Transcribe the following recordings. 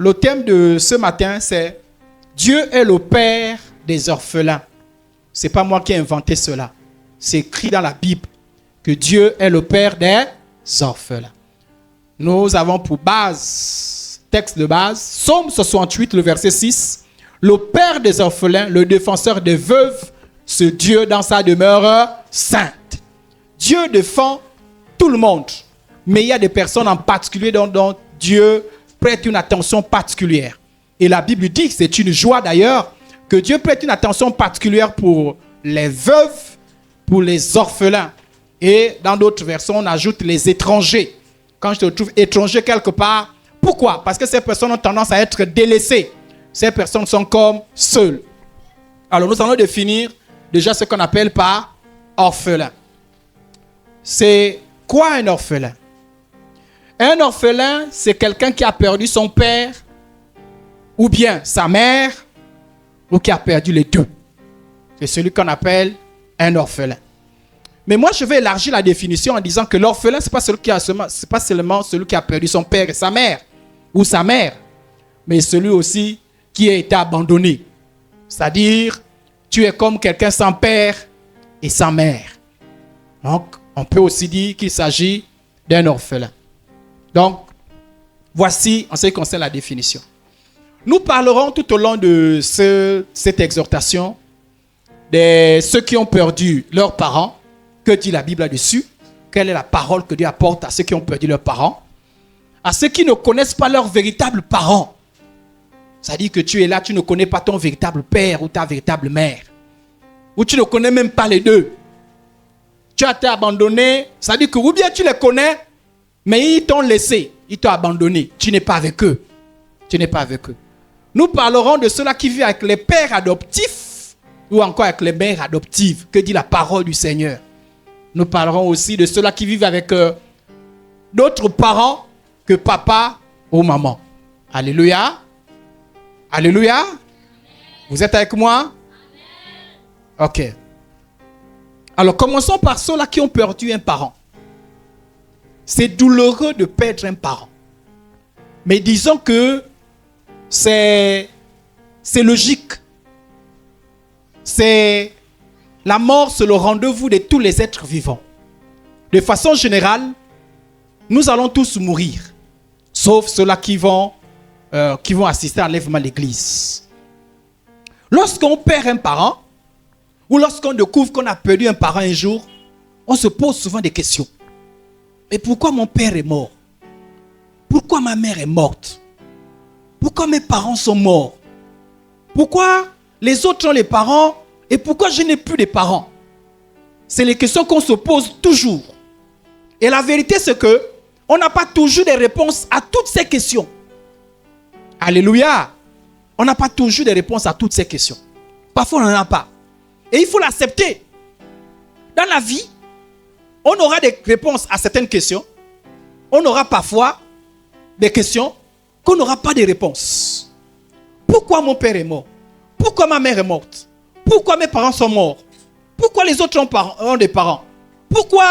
le thème de ce matin, c'est Dieu est le Père des orphelins. Ce n'est pas moi qui ai inventé cela. C'est écrit dans la Bible que Dieu est le Père des orphelins. Nous avons pour base, texte de base, Psaume 68, le verset 6. Le Père des orphelins, le défenseur des veuves, ce Dieu dans sa demeure sainte. Dieu défend tout le monde. Mais il y a des personnes en particulier dont Dieu prête une attention particulière. Et la Bible dit que c'est une joie d'ailleurs que Dieu prête une attention particulière pour les veuves, pour les orphelins. Et dans d'autres versions, on ajoute les étrangers. Quand je te trouve étranger quelque part, pourquoi? Parce que ces personnes ont tendance à être délaissées. Ces personnes sont comme seules. Alors nous allons définir déjà ce qu'on appelle par orphelin. C'est quoi un orphelin? Un orphelin, c'est quelqu'un qui a perdu son père ou bien sa mère ou qui a perdu les deux. C'est celui qu'on appelle un orphelin. Mais moi, je vais élargir la définition en disant que l'orphelin, ce n'est pas seulement celui qui a perdu son père et sa mère ou sa mère, mais celui aussi qui a été abandonné. C'est-à-dire, tu es comme quelqu'un sans père et sans mère. Donc, on peut aussi dire qu'il s'agit d'un orphelin. Donc, voici en ce qui concerne la définition. Nous parlerons tout au long de cette exhortation de ceux qui ont perdu leurs parents. Que dit la Bible là-dessus? Quelle est la parole que Dieu apporte à ceux qui ont perdu leurs parents? À ceux qui ne connaissent pas leurs véritables parents. C'est-à-dire que tu es là, tu ne connais pas ton véritable père ou ta véritable mère. Ou tu ne connais même pas les deux. Tu as été abandonné. C'est-à-dire que ou bien tu les connais, mais ils t'ont laissé, ils t'ont abandonné. Tu n'es pas avec eux. Tu n'es pas avec eux. Nous parlerons de ceux-là qui vivent avec les pères adoptifs ou encore avec les mères adoptives. Que dit la parole du Seigneur? Nous parlerons aussi de ceux-là qui vivent avec d'autres parents que papa ou maman. Alléluia. Alléluia. Vous êtes avec moi? Ok. Alors commençons par ceux-là qui ont perdu un parent. C'est douloureux de perdre un parent. Mais disons que c'est logique. La mort, c'est le rendez-vous de tous les êtres vivants. De façon générale, nous allons tous mourir. Sauf ceux-là qui vont assister à l'enlèvement de l'église. Lorsqu'on perd un parent, ou lorsqu'on découvre qu'on a perdu un parent un jour, on se pose souvent des questions. Mais pourquoi mon père est mort? Pourquoi ma mère est morte? Pourquoi mes parents sont morts? Pourquoi les autres ont les parents et pourquoi je n'ai plus de parents? C'est les questions qu'on se pose toujours. Et la vérité, c'est que on n'a pas toujours des réponses à toutes ces questions. Alléluia. On n'a pas toujours des réponses à toutes ces questions. Parfois, on n'en a pas. Et il faut l'accepter. Dans la vie, on aura des réponses à certaines questions. On aura parfois des questions qu'on n'aura pas de réponses. Pourquoi mon père est mort? Pourquoi ma mère est morte? Pourquoi mes parents sont morts? Pourquoi les autres ont des parents? Pourquoi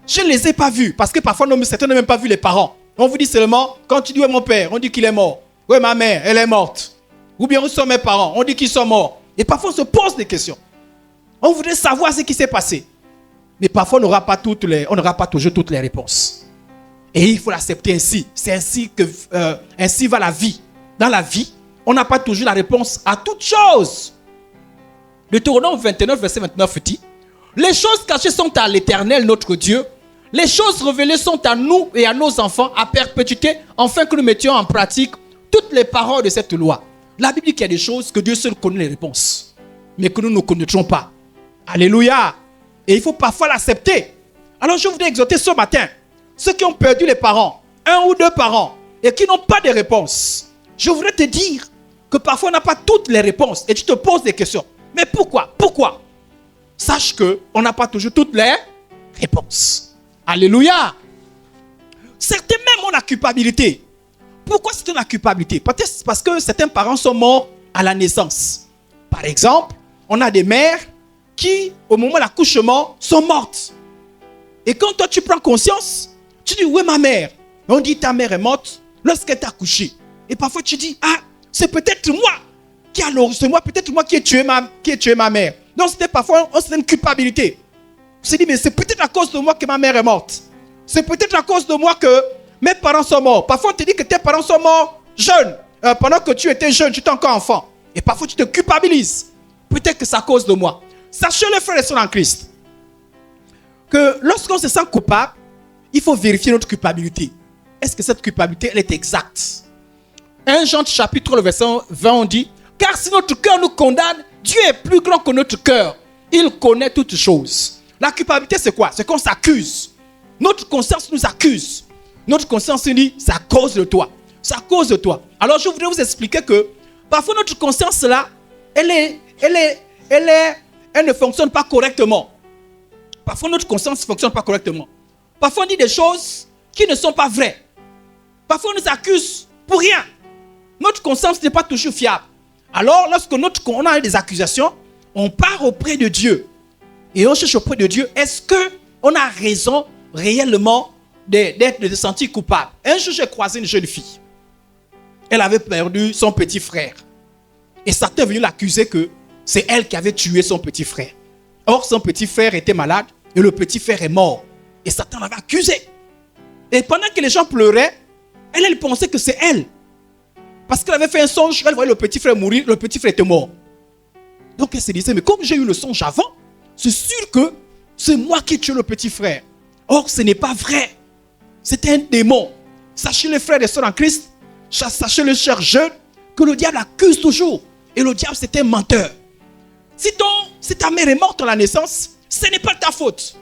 je ne les ai pas vus? Parce que parfois, certains n'ont même pas vu les parents. On vous dit seulement, quand tu dis où est mon père, on dit qu'il est mort. Où est ma mère? Elle est morte. Ou bien où sont mes parents? On dit qu'ils sont morts. Et parfois, on se pose des questions. On voudrait savoir ce qui s'est passé. Mais parfois, on n'aura pas toujours toutes les réponses. Et il faut l'accepter ainsi. C'est ainsi que ainsi va la vie. Dans la vie, on n'a pas toujours la réponse à toutes choses. Deutéronome 29, verset 29 dit: les choses cachées sont à l'Éternel, notre Dieu. Les choses révélées sont à nous et à nos enfants à perpétuité, afin que nous mettions en pratique toutes les paroles de cette loi. La Bible dit qu'il y a des choses que Dieu seul connaît les réponses, mais que nous ne connaîtrons pas. Alléluia. Et il faut parfois l'accepter. Alors je voudrais exhorter ce matin ceux qui ont perdu les parents, un ou deux parents, et qui n'ont pas de réponse. Je voudrais te dire que parfois on n'a pas toutes les réponses et tu te poses des questions. Mais pourquoi? Pourquoi? Sache qu'on n'a pas toujours toutes les réponses. Alléluia. Certains même ont la culpabilité. Pourquoi c'est la culpabilité? Peut-être parce que certains parents sont morts à la naissance. Par exemple, on a des mères qui, au moment de l'accouchement, sont mortes. Et quand toi, tu prends conscience, tu dis, où est ma mère? On dit, ta mère est morte lorsqu'elle t'a accouché. Et parfois tu dis, ah, c'est peut-être moi peut-être moi qui ai tué ma mère. Donc c'était parfois une culpabilité. On se dit, mais c'est peut-être à cause de moi que ma mère est morte. C'est peut-être à cause de moi que mes parents sont morts. Parfois on te dit que tes parents sont morts jeunes. Pendant que tu étais jeune, tu étais encore enfant. Et parfois tu te culpabilises. Peut-être que c'est à cause de moi. Sachez les frères et sœurs en Christ, que lorsqu'on se sent coupable, il faut vérifier notre culpabilité. Est-ce que cette culpabilité, elle est exacte? 1 Jean chapitre 3, le verset 20, on dit, car si notre cœur nous condamne, Dieu est plus grand que notre cœur. Il connaît toutes choses. La culpabilité, c'est quoi? C'est qu'on s'accuse. Notre conscience nous accuse. Notre conscience nous dit, c'est à cause de toi. C'est à cause de toi. Alors, je voudrais vous expliquer que parfois, notre conscience, là, elle ne fonctionne pas correctement. Parfois, notre conscience ne fonctionne pas correctement. Parfois, on dit des choses qui ne sont pas vraies. Parfois, on nous accuse pour rien. Notre conscience n'est pas toujours fiable. Alors, lorsque on a des accusations, on part auprès de Dieu. Et on cherche auprès de Dieu, est-ce qu'on a raison réellement de se sentir coupable? Un jour, j'ai croisé une jeune fille. Elle avait perdu son petit frère. Et Satan est venu l'accuser que c'est elle qui avait tué son petit frère. Or, son petit frère était malade et le petit frère est mort. Et Satan l'avait accusé. Et pendant que les gens pleuraient, elle pensait que c'est elle. Parce qu'elle avait fait un songe, elle voyait le petit frère mourir, le petit frère était mort. Donc elle se disait, mais comme j'ai eu le songe avant, c'est sûr que c'est moi qui ai tué le petit frère. Or, ce n'est pas vrai. C'était un démon. Sachez les frères et sœurs en Christ, sachez les chers jeunes, que le diable accuse toujours. Et le diable, c'est un menteur. Si ta mère est morte à la naissance, ce n'est pas ta faute.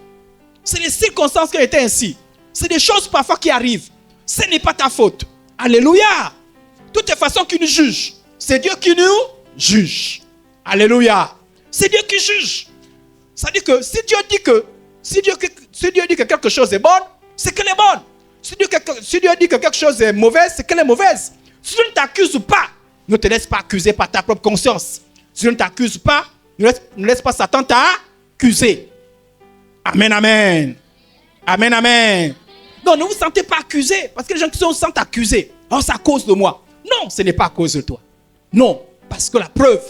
C'est les circonstances qui étaient ainsi. C'est des choses parfois qui arrivent. Ce n'est pas ta faute. Alléluia. De toute façon, qui nous juge? C'est Dieu qui nous juge. Alléluia. C'est Dieu qui juge. Ça dit que si Dieu dit que quelque chose est bon, c'est qu'elle est bonne. Si Dieu dit que quelque chose est mauvaise, c'est qu'elle est mauvaise. Si Dieu ne t'accuse pas, ne te laisse pas accuser par ta propre conscience. Si Dieu ne t'accuse pas, ne laisse pas Satan t'accuser. Amen, amen. Amen, amen. Non, ne vous sentez pas accusé. Parce que les gens qui se sentent accusés, oh, c'est à cause de moi. Non, ce n'est pas à cause de toi. Non, parce que la preuve,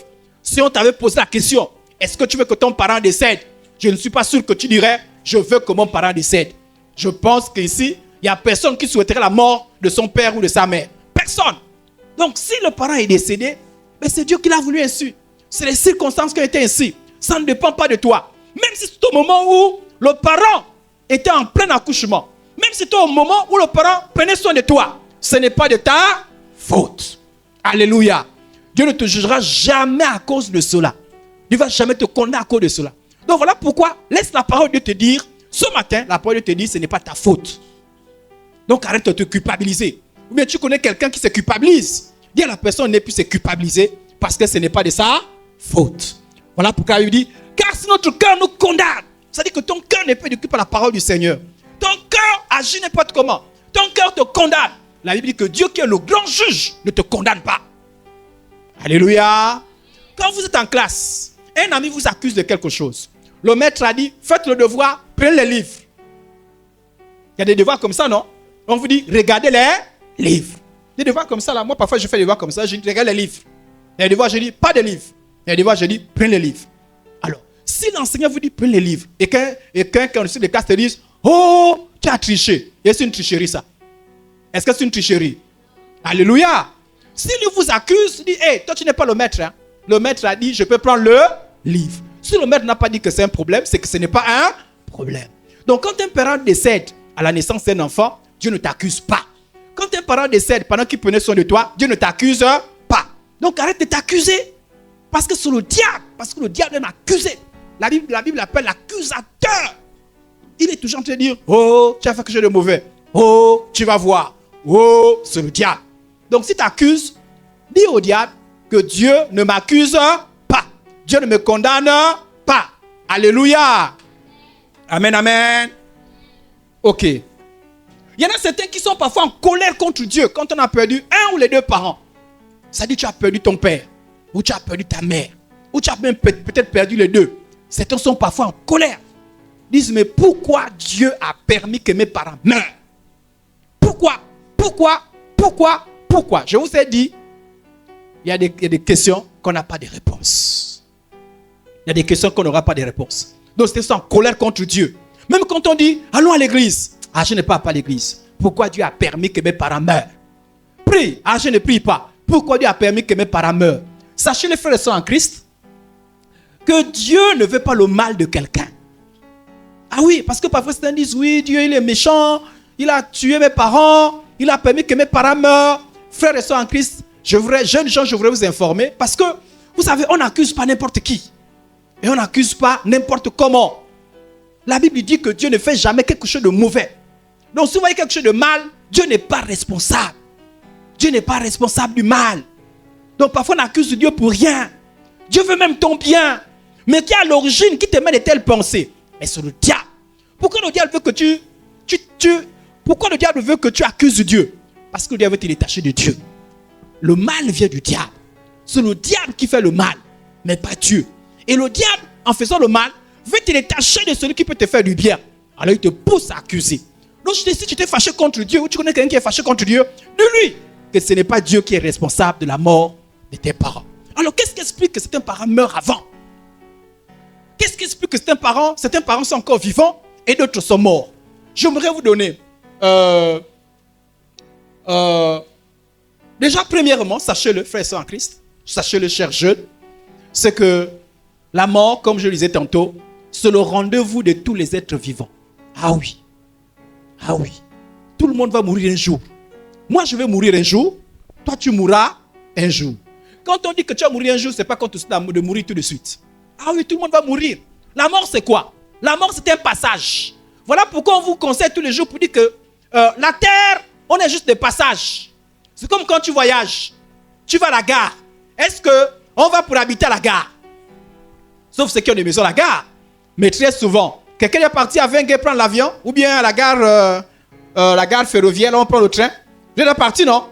si on t'avait posé la question, est-ce que tu veux que ton parent décède? Je ne suis pas sûr que tu dirais, je veux que mon parent décède. Je pense qu'ici, il n'y a personne qui souhaiterait la mort de son père ou de sa mère. Personne. Donc, si le parent est décédé, ben c'est Dieu qui l'a voulu ainsi. C'est les circonstances qui ont été ainsi. Ça ne dépend pas de toi. Même si c'est au moment où le parent était en plein accouchement, même si c'est au moment où le parent prenait soin de toi, ce n'est pas de ta faute. Alléluia. Dieu ne te jugera jamais à cause de cela. Dieu ne va jamais te condamner à cause de cela. Donc voilà pourquoi, laisse la parole de te dire, ce matin, la parole de te dire, ce n'est pas ta faute. Donc arrête de te culpabiliser. Ou bien tu connais quelqu'un qui se culpabilise. Dis à la personne ne peut se culpabiliser parce que ce n'est pas de sa faute. Voilà pourquoi il dit, car si notre cœur nous condamne, c'est-à-dire que ton cœur n'est pas éduqué par la parole du Seigneur. Ton cœur agit n'importe comment. Ton cœur te condamne. La Bible dit que Dieu qui est le grand juge ne te condamne pas. Alléluia. Quand vous êtes en classe, un ami vous accuse de quelque chose. Le maître a dit, faites le devoir, prenez les livres. Il y a des devoirs comme ça, non? On vous dit, regardez les livres. Des devoirs comme ça, là, moi parfois je fais des devoirs comme ça, je dis, regarde les livres. Il y a des devoirs, je dis, pas de livres. Il y a des devoirs, je dis, prenez les livres. Alors, si l'enseignant vous dit, prenez les livres, et quelqu'un qui est de classe te dit, oh, tu as triché. Et c'est une tricherie, ça. Est-ce que c'est une tricherie? Alléluia. S'il vous accuse, il dit, hey, toi tu n'es pas le maître. Hein. Le maître a dit, je peux prendre le livre. Si le maître n'a pas dit que c'est un problème, c'est que ce n'est pas un problème. Donc quand un parent décède à la naissance d'un enfant, Dieu ne t'accuse pas. Quand un parent décède pendant qu'il prenait soin de toi, Dieu ne t'accuse pas. Donc arrête de t'accuser. Parce que c'est le diable. Parce que le diable m'a accusé. La Bible l'appelle l'accusateur. Il est toujours en train de dire, oh, tu as fait quelque chose de mauvais. Oh, tu vas voir. Oh, c'est le diable. Donc si tu accuses, dis au diable que Dieu ne m'accuse pas. Dieu ne me condamne pas. Alléluia. Amen, amen. Ok. Il y en a certains qui sont parfois en colère contre Dieu quand on a perdu un ou les deux parents. Ça dit que tu as perdu ton père, ou tu as perdu ta mère, ou tu as même peut-être perdu les deux. Certains sont parfois en colère. Ils disent, mais pourquoi Dieu a permis que mes parents meurent? Pourquoi Pourquoi? Je vous ai dit, il y a des questions qu'on n'a pas de réponse. Il y a des questions qu'on n'aura pas de réponse. Donc, c'est en colère contre Dieu. Même quand on dit, allons à l'église. Ah, je ne pars pas à l'église. Pourquoi Dieu a permis que mes parents meurent? Prie. Ah, je ne prie pas. Pourquoi Dieu a permis que mes parents meurent? Sachez, les frères et sœurs en Christ, que Dieu ne veut pas le mal de quelqu'un. Ah oui, parce que parfois certains disent, oui, Dieu il est méchant, il a tué mes parents, il a permis que mes parents meurent. Frères et sœurs en Christ, jeunes gens, je voudrais vous informer, parce que, vous savez, on n'accuse pas n'importe qui. Et on n'accuse pas n'importe comment. La Bible dit que Dieu ne fait jamais quelque chose de mauvais. Donc si vous voyez quelque chose de mal, Dieu n'est pas responsable. Dieu n'est pas responsable du mal. Donc parfois on accuse Dieu pour rien. Dieu veut même ton bien. Mais qui est à l'origine, qui te met de telles pensées? Mais c'est le diable. Pourquoi le diable veut que pourquoi le diable veut que tu accuses Dieu? Parce que le diable veut te détacher de Dieu. Le mal vient du diable. C'est le diable qui fait le mal, mais pas Dieu. Et le diable, en faisant le mal, veut te détacher de celui qui peut te faire du bien. Alors il te pousse à accuser. Donc si tu t'es fâché contre Dieu, ou tu connais quelqu'un qui est fâché contre Dieu, dis-lui que ce n'est pas Dieu qui est responsable de la mort de tes parents. Alors qu'est-ce qui explique que certains parents meurent avant? Qu'est-ce qui explique que certains parents sont encore vivants et d'autres sont morts? J'aimerais vous donner déjà premièrement, sachez-le, frères et sœurs en Christ, sachez-le, chers jeunes, c'est que la mort, comme je le disais tantôt, c'est le rendez-vous de tous les êtres vivants. Ah oui. Ah oui. Tout le monde va mourir un jour. Moi, je vais mourir un jour. Toi, tu mourras un jour. Quand on dit que tu vas mourir un jour, ce n'est pas quand tu es de mourir tout de suite. Ah oui, tout le monde va mourir. La mort, c'est quoi? La mort, c'est un passage. Voilà pourquoi on vous conseille tous les jours pour dire que la terre, on est juste des passages. C'est comme quand tu voyages. Tu vas à la gare. Est-ce qu'on va pour habiter à la gare? Sauf ceux qui ont des maisons à la gare. Mais très souvent, quelqu'un est parti à 20 guerres prendre l'avion, ou bien à la gare ferroviaire, là on prend le train. Vous êtes parti, non?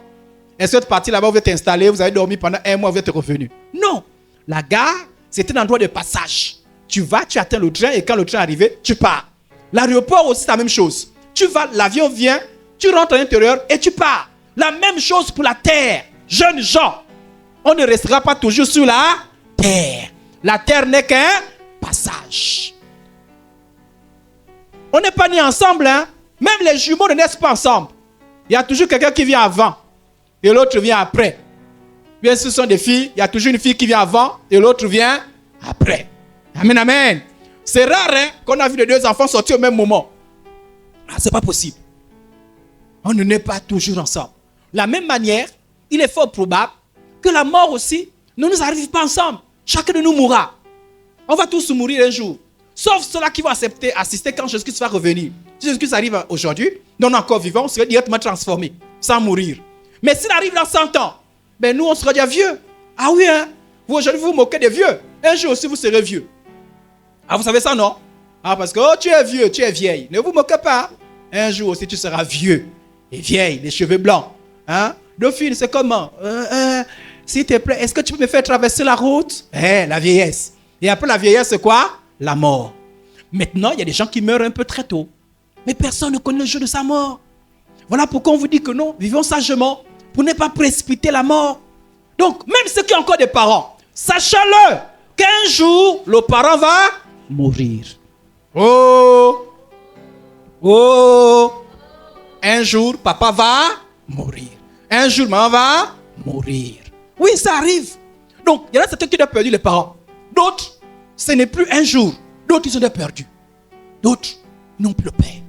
Est-ce que vous êtes parti là-bas, vous êtes installé, vous avez dormi pendant un mois, vous êtes revenu? Non. La gare, c'est un endroit de passage. Tu vas, tu atteins le train, et quand le train est arrivé, tu pars. L'aéroport aussi, c'est la même chose. Tu vas, l'avion vient, tu rentres à l'intérieur et tu pars. La même chose pour la terre. Jeunes gens, on ne restera pas toujours sur la terre. La terre n'est qu'un passage. On n'est pas nés ensemble, hein? Même les jumeaux ne naissent pas ensemble. Il y a toujours quelqu'un qui vient avant et l'autre vient après. Bien sûr, ce sont des filles, il y a toujours une fille qui vient avant et l'autre vient après. Amen, amen. C'est rare, hein, qu'on a vu les deux enfants sortir au même moment. Ah, c'est pas possible. On ne naît pas toujours ensemble. De la même manière, il est fort probable que la mort aussi ne nous arrive pas ensemble. Chacun de nous mourra. On va tous mourir un jour. Sauf ceux-là qui vont assister quand Jésus-Christ va revenir. Si Jésus-Christ arrive aujourd'hui, nous on est encore vivants, on serait directement transformés, sans mourir. Mais s'il arrive dans 100 ans, ben nous on sera déjà vieux. Ah oui, hein? Vous aujourd'hui vous vous moquez des vieux. Un jour aussi vous serez vieux. Ah, vous savez ça, non? Ah, parce que oh, tu es vieux, tu es vieille. Ne vous moquez pas. Un jour aussi tu seras vieux et vieille, les cheveux blancs. Hein? Dauphine, c'est comment? S'il te plaît, est-ce que tu peux me faire traverser la route? La vieillesse. Et après la vieillesse, c'est quoi? La mort. Maintenant, il y a des gens qui meurent un peu très tôt. Mais personne ne connaît le jour de sa mort. Voilà pourquoi on vous dit que non, vivons sagement pour ne pas précipiter la mort. Donc, même ceux qui ont encore des parents, sachez-le qu'un jour, le parent va mourir. Oh! Oh! Un jour, papa va mourir. Un jour, maman va mourir. Oui, ça arrive. Donc, il y en a certains qui ont perdu les parents. D'autres, ce n'est plus un jour. D'autres, ils ont perdu. D'autres n'ont plus le père.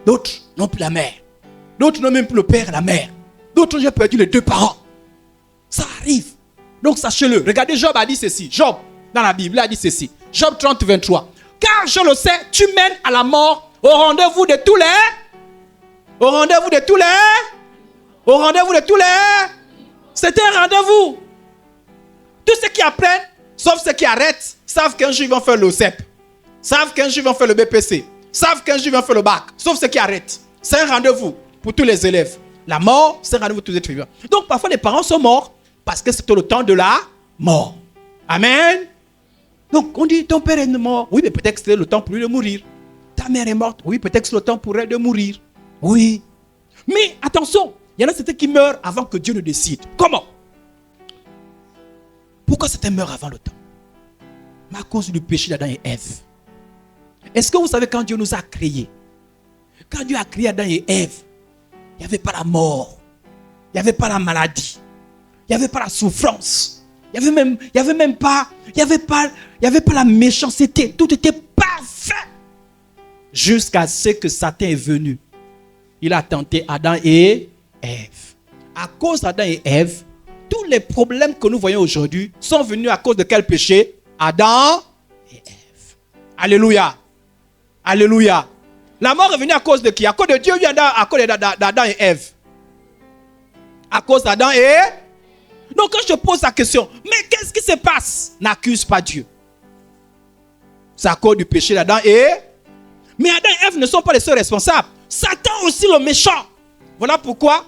D'autres n'ont plus la mère. D'autres n'ont même plus le père et la mère. D'autres ont perdu les deux parents. Ça arrive. Donc, sachez-le. Regardez, Job a dit ceci. Job, dans la Bible, a dit ceci. Job 30, 23. Car je le sais, tu mènes à la mort au rendez-vous de tous les... Au rendez-vous de tous les... Au rendez-vous de tous les... C'est un rendez-vous. Tous ceux qui apprennent, sauf ceux qui arrêtent, savent qu'un jour ils vont faire le CEP. Savent qu'un jour ils vont faire le BPC. Savent qu'un jour ils vont faire le bac. Sauf ceux qui arrêtent. C'est un rendez-vous pour tous les élèves. La mort, c'est un rendez-vous pour tous les êtres vivants. Donc parfois les parents sont morts parce que c'était le temps de la mort. Amen. Donc on dit ton père est mort. Oui, mais peut-être que c'était le temps pour lui de mourir. Ta mère est morte. Oui, peut-être que c'est le temps pour elle de mourir. Oui. Mais attention, Il y en a certains qui meurent avant que Dieu ne décide. Comment? Pourquoi certains meurent avant le temps? Mais à cause du péché d'Adam et Ève. Est-ce que vous savez quand Dieu nous a créés? Quand Dieu a créé Adam et Ève, il n'y avait pas la mort. Il n'y avait pas la maladie. Il n'y avait pas la souffrance. Il n'y avait même pas la méchanceté. Tout était parfait. Jusqu'à ce que Satan est venu. Il a tenté Adam et Ève. À cause d'Adam et Ève, tous les problèmes que nous voyons aujourd'hui sont venus à cause de quel péché? Adam et Ève. Alléluia. Alléluia. La mort est venue à cause de qui? À cause de Dieu ou à cause d'Adam et Ève? À cause d'Adam et... Donc quand je pose la question, mais qu'est-ce qui se passe? N'accuse pas Dieu. C'est à cause du péché d'Adam et... Mais Adam et Ève ne sont pas les seuls responsables. Satan aussi le méchant. Voilà pourquoi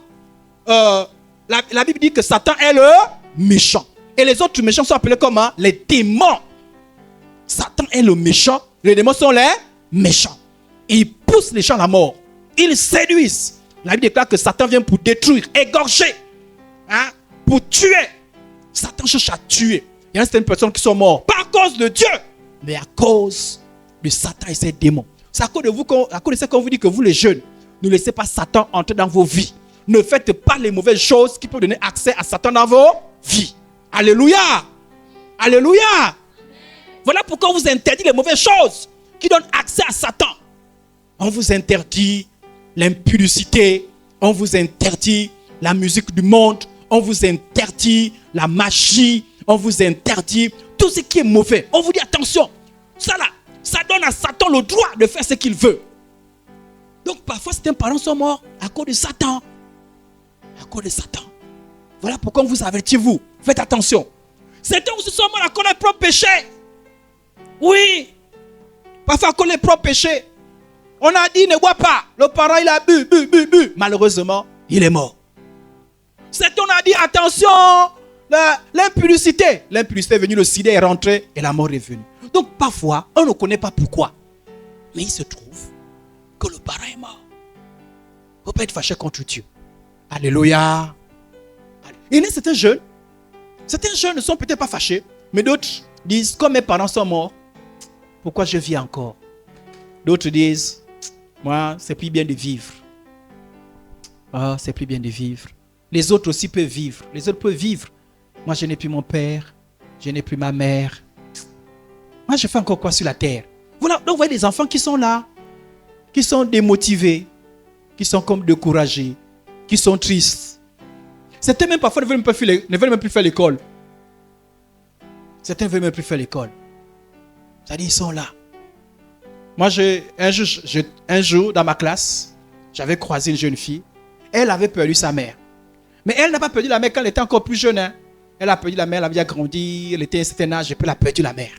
la Bible dit que Satan est le méchant. Et les autres méchants sont appelés comment? Les démons. Satan est le méchant. Les démons sont les méchants. Et ils poussent les gens à la mort. Ils séduisent. La Bible déclare que Satan vient pour détruire, égorger, pour tuer. Satan cherche à tuer. Il y a certaines personnes qui sont mortes, pas à cause de Dieu, mais à cause de Satan et ses démons. C'est à cause de ça qu'on vous dit que vous les jeunes, ne laissez pas Satan entrer dans vos vies. Ne faites pas les mauvaises choses qui peuvent donner accès à Satan dans vos vies. Alléluia. Alléluia. Voilà pourquoi on vous interdit les mauvaises choses qui donnent accès à Satan. On vous interdit l'impudicité, on vous interdit la musique du monde, on vous interdit la magie, on vous interdit tout ce qui est mauvais. On vous dit attention, ça là, ça donne à Satan le droit de faire ce qu'il veut. Donc parfois certains parents sont morts à cause de Satan. À cause de Satan. Voilà pourquoi on vous avertit, vous. Faites attention. Certains aussi sont morts à cause de leurs propres péchés. Oui. Parfois à cause de leurs propres péchés. On a dit ne bois pas. Le parent il a bu. Malheureusement, il est mort. Certains on a dit attention. L'impudicité. L'impudicité est venue, le sida est rentré et la mort est venue. Donc parfois, on ne connaît pas pourquoi. Mais il se trouve que le parent est mort. Il ne faut pas être fâché contre Dieu. Alléluia. Il y a certains jeunes ne sont peut-être pas fâchés, mais d'autres disent, comme mes parents sont morts, pourquoi je vis encore? D'autres disent, moi, c'est plus bien de vivre. Ah, c'est plus bien de vivre. Les autres aussi peuvent vivre. Les autres peuvent vivre. Moi, je n'ai plus mon père, je n'ai plus ma mère. Moi, je fais encore quoi sur la terre? Voilà, donc vous voyez des enfants qui sont là, qui sont démotivés, qui sont comme découragés, qui sont tristes. Certains même parfois ne veulent même plus faire l'école. Certains ne veulent même plus faire l'école. C'est-à-dire ils sont là. Moi, un jour, dans ma classe, j'avais croisé une jeune fille. Elle avait perdu sa mère. Mais elle n'a pas perdu la mère quand elle était encore plus jeune. Elle a perdu la mère, elle avait déjà grandi, elle était à un certain âge, et puis elle a perdu la mère.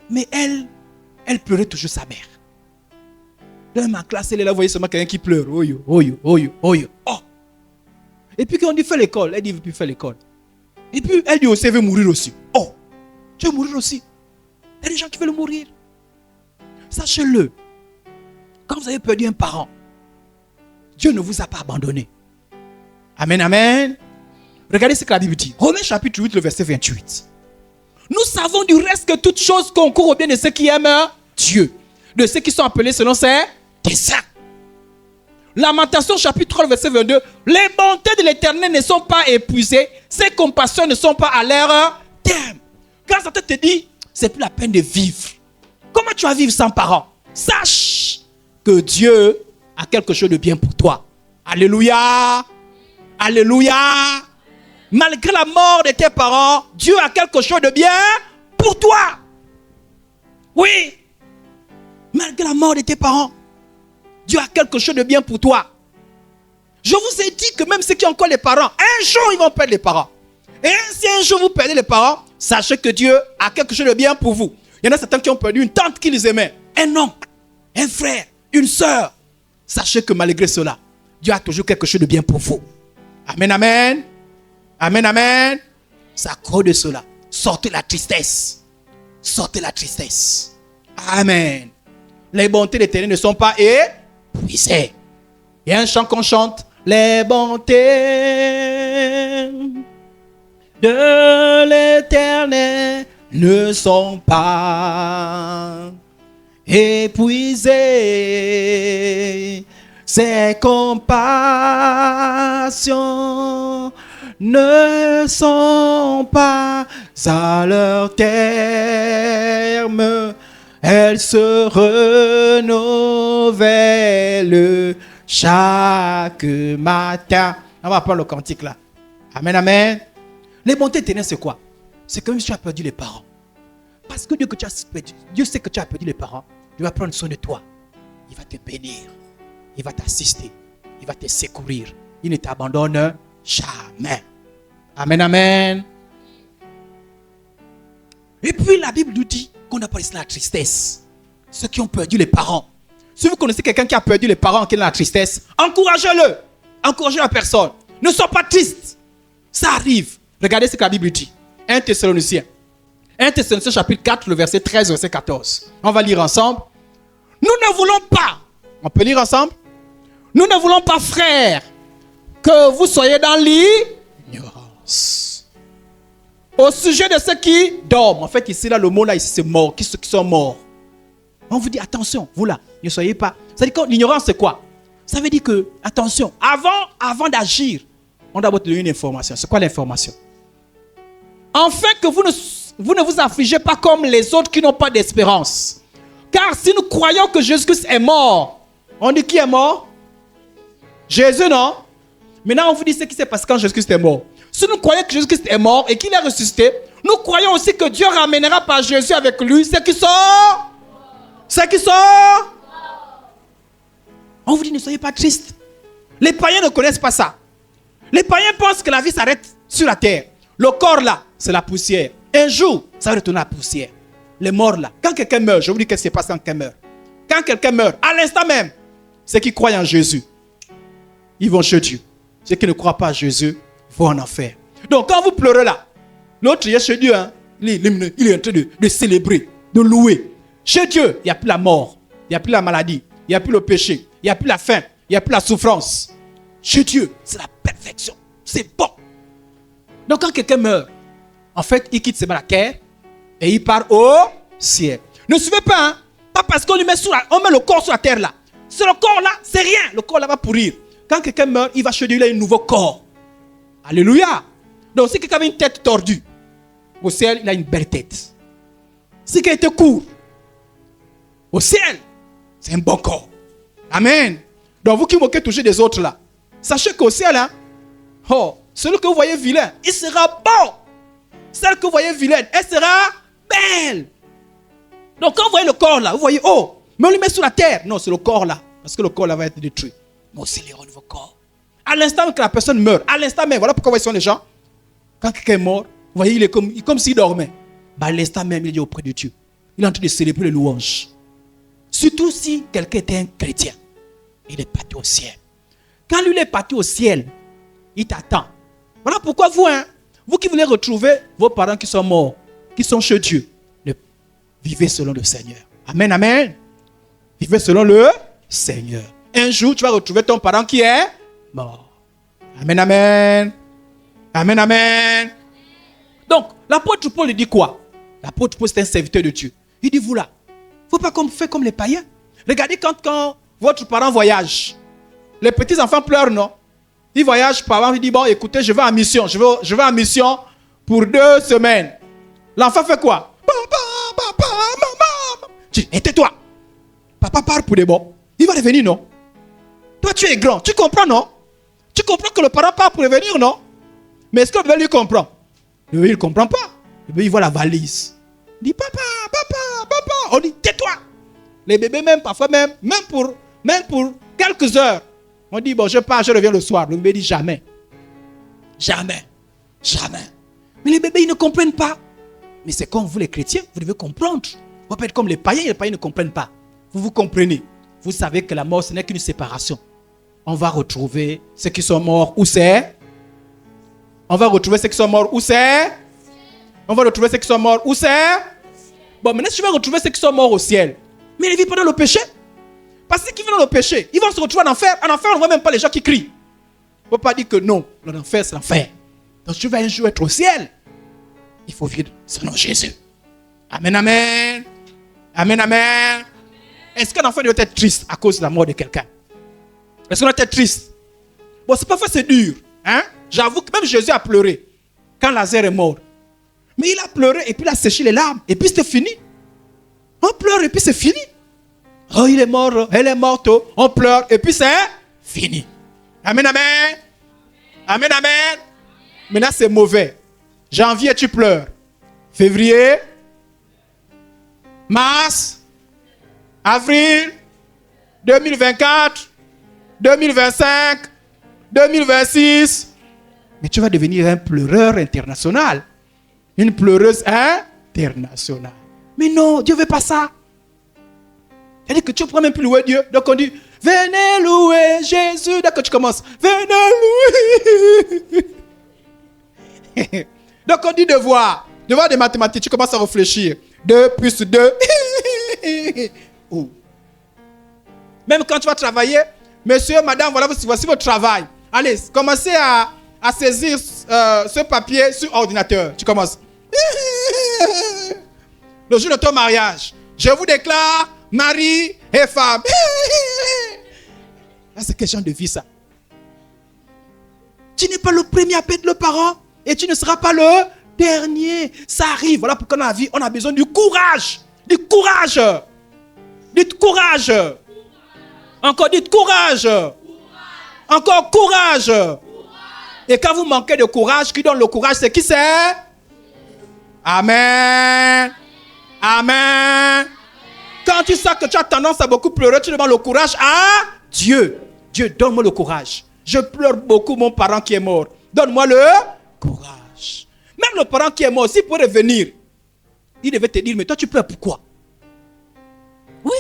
Mais elle pleurait toujours sa mère. Dans ma classe, elle est là, vous voyez seulement quelqu'un qui pleure. Oyo. Oh. Et puis quand on dit fais l'école, elle dit ne veut plus faire l'école. Et puis elle dit aussi elle veut mourir aussi. Oh, tu veux mourir aussi? Il y a des gens qui veulent mourir. Sachez-le, quand vous avez perdu un parent, Dieu ne vous a pas abandonné. Amen, amen. Regardez ce que la Bible dit. Romains chapitre 8, le verset 28. Nous savons du reste que toutes choses concourent au bien de ceux qui aiment Dieu, de ceux qui sont appelés selon ses desseins. Lamentation chapitre 3, verset 22. Les bontés de l'Éternel ne sont pas épuisées, ses compassions ne sont pas à leur terme. Quand Satan te dit, c'est plus la peine de vivre. Comment tu vas vivre sans parents? Sache que Dieu a quelque chose de bien pour toi. Alléluia. Alléluia. Malgré la mort de tes parents, Dieu a quelque chose de bien pour toi. Oui. Malgré la mort de tes parents, Dieu a quelque chose de bien pour toi. Je vous ai dit que même ceux qui ont encore les parents, un jour ils vont perdre les parents. Et si un jour vous perdez les parents, sachez que Dieu a quelque chose de bien pour vous. Il y en a certains qui ont perdu une tante qui les aimait, un oncle, un frère, une soeur. Sachez que malgré cela, Dieu a toujours quelque chose de bien pour vous. Amen, amen. Amen, amen. C'est à cause de cela. Sortez la tristesse. Sortez la tristesse. Amen. Les bontés de l'Éternel ne sont pas épuisées. Il y a un chant qu'on chante. les bontés de l'Éternel ne sont pas épuisées. Ses compassions ne sont pas à leur terme. Elles se renouvellent chaque matin. On va prendre le cantique là. Amen, amen. Les bontés éternelles, c'est quoi? C'est comme si tu as perdu les parents. Parce que Dieu sait que tu as perdu les parents. Il va prendre soin de toi. Il va te bénir. Il va t'assister. Il va te secourir. Il ne t'abandonne jamais. Amen, amen. Et puis la Bible nous dit qu'on appelle cela la tristesse. Ceux qui ont perdu les parents. Si vous connaissez quelqu'un qui a perdu les parents, qui est dans la tristesse, encouragez-le. Encouragez la personne. Ne sois pas triste. Ça arrive. Regardez ce que la Bible dit. 1 Thessaloniciens. 1 Thessaloniciens chapitre 4, le verset 13, verset 14. On va lire ensemble. Nous ne voulons pas. On peut lire ensemble. Nous ne voulons pas, frères, que vous soyez dans l'ignorance. Au sujet de ceux qui dorment. En fait, ici, là, le mot là, ici, c'est mort. Ceux qui sont morts. On vous dit, attention, vous là, ne soyez pas. Ça veut dire que l'ignorance, c'est quoi? Ça veut dire que, attention, avant d'agir, on doit vous donner une information. C'est quoi l'information? Enfin que vous ne vous affligez pas comme les autres qui n'ont pas d'espérance. Car si nous croyons que Jésus-Christ est mort, on dit qui est mort? Jésus, non? Maintenant, on vous dit ce qui s'est passé quand Jésus-Christ est mort. Si nous croyons que Jésus-Christ est mort et qu'il est ressuscité, nous croyons aussi que Dieu ramènera par Jésus avec lui ceux qui sont... On vous dit, ne soyez pas tristes. Les païens ne connaissent pas ça. Les païens pensent que la vie s'arrête sur la terre. Le corps là, c'est la poussière. Un jour, ça va retourner à la poussière. Les morts là, quand quelqu'un meurt, je vous dis qu'est-ce qui se passe quand quelqu'un meurt. Quand quelqu'un meurt, à l'instant même, ceux qui croient en Jésus, ils vont chez Dieu. Ceux qui ne croient pas en Jésus vont en enfer. Donc quand vous pleurez là, l'autre il est chez Dieu, hein, il est en train de célébrer, de louer. Chez Dieu, il n'y a plus la mort, il n'y a plus la maladie, il n'y a plus le péché, il n'y a plus la faim, il n'y a plus la souffrance. Chez Dieu, c'est la perfection. C'est bon. Donc quand quelqu'un meurt, en fait, il quitte ses terre et il part au ciel. Ne suivez pas, hein? Pas parce qu'on lui met on met le corps sur la terre là. C'est le corps là, c'est rien. Le corps là va pourrir. Quand quelqu'un meurt, il va chez Dieu, il a un nouveau corps. Alléluia. Donc si quelqu'un a une tête tordue, au ciel, il a une belle tête. Si quelqu'un était court, au ciel, c'est un bon corps. Amen. Donc vous qui moquez toucher des autres là, sachez qu'au ciel, hein, oh, celui que vous voyez vilain, il sera bon. Celle que vous voyez vilaine, elle sera belle. Donc quand vous voyez le corps là, vous voyez, oh, mais on le met sur la terre. Non, c'est le corps là. Parce que le corps là va être détruit. Mais aussi les nouveaux corps. À l'instant que la personne meurt, à l'instant même, voilà pourquoi vous voyez les gens. Quand quelqu'un est mort, vous voyez, il est comme s'il dormait. Bah, à l'instant même, il est auprès de Dieu. Il est en train de célébrer les louanges. Surtout si quelqu'un était un chrétien. Il est parti au ciel. Quand lui est parti au ciel, il t'attend. Voilà pourquoi vous, hein, vous qui voulez retrouver vos parents qui sont morts, qui sont chez Dieu, vivez selon le Seigneur. Amen, amen. Vivez selon le Seigneur. Un jour, tu vas retrouver ton parent qui est mort. Amen, amen. Amen, amen. Donc, l'apôtre Paul dit quoi? L'apôtre Paul, c'est un serviteur de Dieu. Il dit, vous là, il ne faut pas faire comme les païens. Regardez quand votre parent voyage. Les petits enfants pleurent, non? Ils voyagent par exemple, il dit, bon, écoutez, je vais en mission. Je vais en mission pour 2 semaines. L'enfant fait quoi? Papa, maman. Tu dis, tais-toi. Papa part pour des bons. Il va revenir, non? Toi, tu es grand. Tu comprends, non? Tu comprends que le parent part pour revenir, non? Mais est-ce que le bébé lui comprend? Le bébé, il ne comprend pas. Le bébé, il voit la valise. Il dit, papa. On dit, tais-toi. Les bébés, même parfois, même pour quelques heures, on dit, bon, je pars, je reviens le soir. Le bébé dit, jamais. Mais les bébés, ils ne comprennent pas. Mais c'est comme vous, les chrétiens, vous devez comprendre. Vous pouvez être comme les païens ne comprennent pas. Vous comprenez. Vous savez que la mort, ce n'est qu'une séparation. On va retrouver ceux qui sont morts où c'est? On va retrouver ceux qui sont morts où c'est? On va retrouver ceux qui sont morts où c'est? Bon, maintenant, si je vais retrouver ceux qui sont morts au ciel, mais ils ne vivent pas dans le péché. Parce que ceux qui vivent dans le péché, ils vont se retrouver en enfer. En enfer, on ne voit même pas les gens qui crient. ne peut pas dire que non, l'enfer c'est l'enfer. Donc tu vas un jour être au ciel. Il faut vivre selon Jésus. Amen, amen. Amen, amen. Est-ce qu'un enfant doit être triste à cause de la mort de quelqu'un? Est-ce qu'on doit être triste? Bon, c'est parfois c'est dur. Hein? J'avoue que même Jésus a pleuré quand Lazare est mort. Mais il a pleuré et puis il a séché les larmes. Et puis c'était fini. On pleure et puis c'est fini. Oh, il est mort, elle est morte. On pleure et puis c'est fini. Amen, amen. Amen, amen. Maintenant c'est mauvais. Janvier, tu pleures. Février, mars, avril, 2024, 2025, 2026. Mais tu vas devenir un pleureur international. Une pleureuse internationale. Mais non, Dieu ne veut pas ça. C'est-à-dire que tu ne pourras même plus louer Dieu. Donc on dit, venez louer Jésus. Dès que tu commences, venez louer. Donc on dit devoir. Devoir des mathématiques, tu commences à réfléchir. 2 plus 2. Oh. Même quand tu vas travailler, monsieur, madame, voilà, voici votre travail. Allez, commencez à saisir ce papier sur ordinateur. Tu commences. Le jour de ton mariage, je vous déclare mari et femme. Là, c'est quel genre de vie ça? Tu n'es pas le premier à perdre le parent et tu ne seras pas le dernier. Ça arrive. Voilà pourquoi dans la vie, on a besoin du courage. Du courage. Dites courage. Encore dites courage. Encore courage. Et quand vous manquez de courage, qui donne le courage, c'est qui c'est? Amen. Amen. Quand tu sens que tu as tendance à beaucoup pleurer, tu demandes le courage à Dieu. Dieu, donne-moi le courage. Je pleure beaucoup mon parent qui est mort. Donne-moi le courage. Même le parent qui est mort, s'il pourrait venir, il devait te dire, mais toi tu pleures pourquoi? Oui.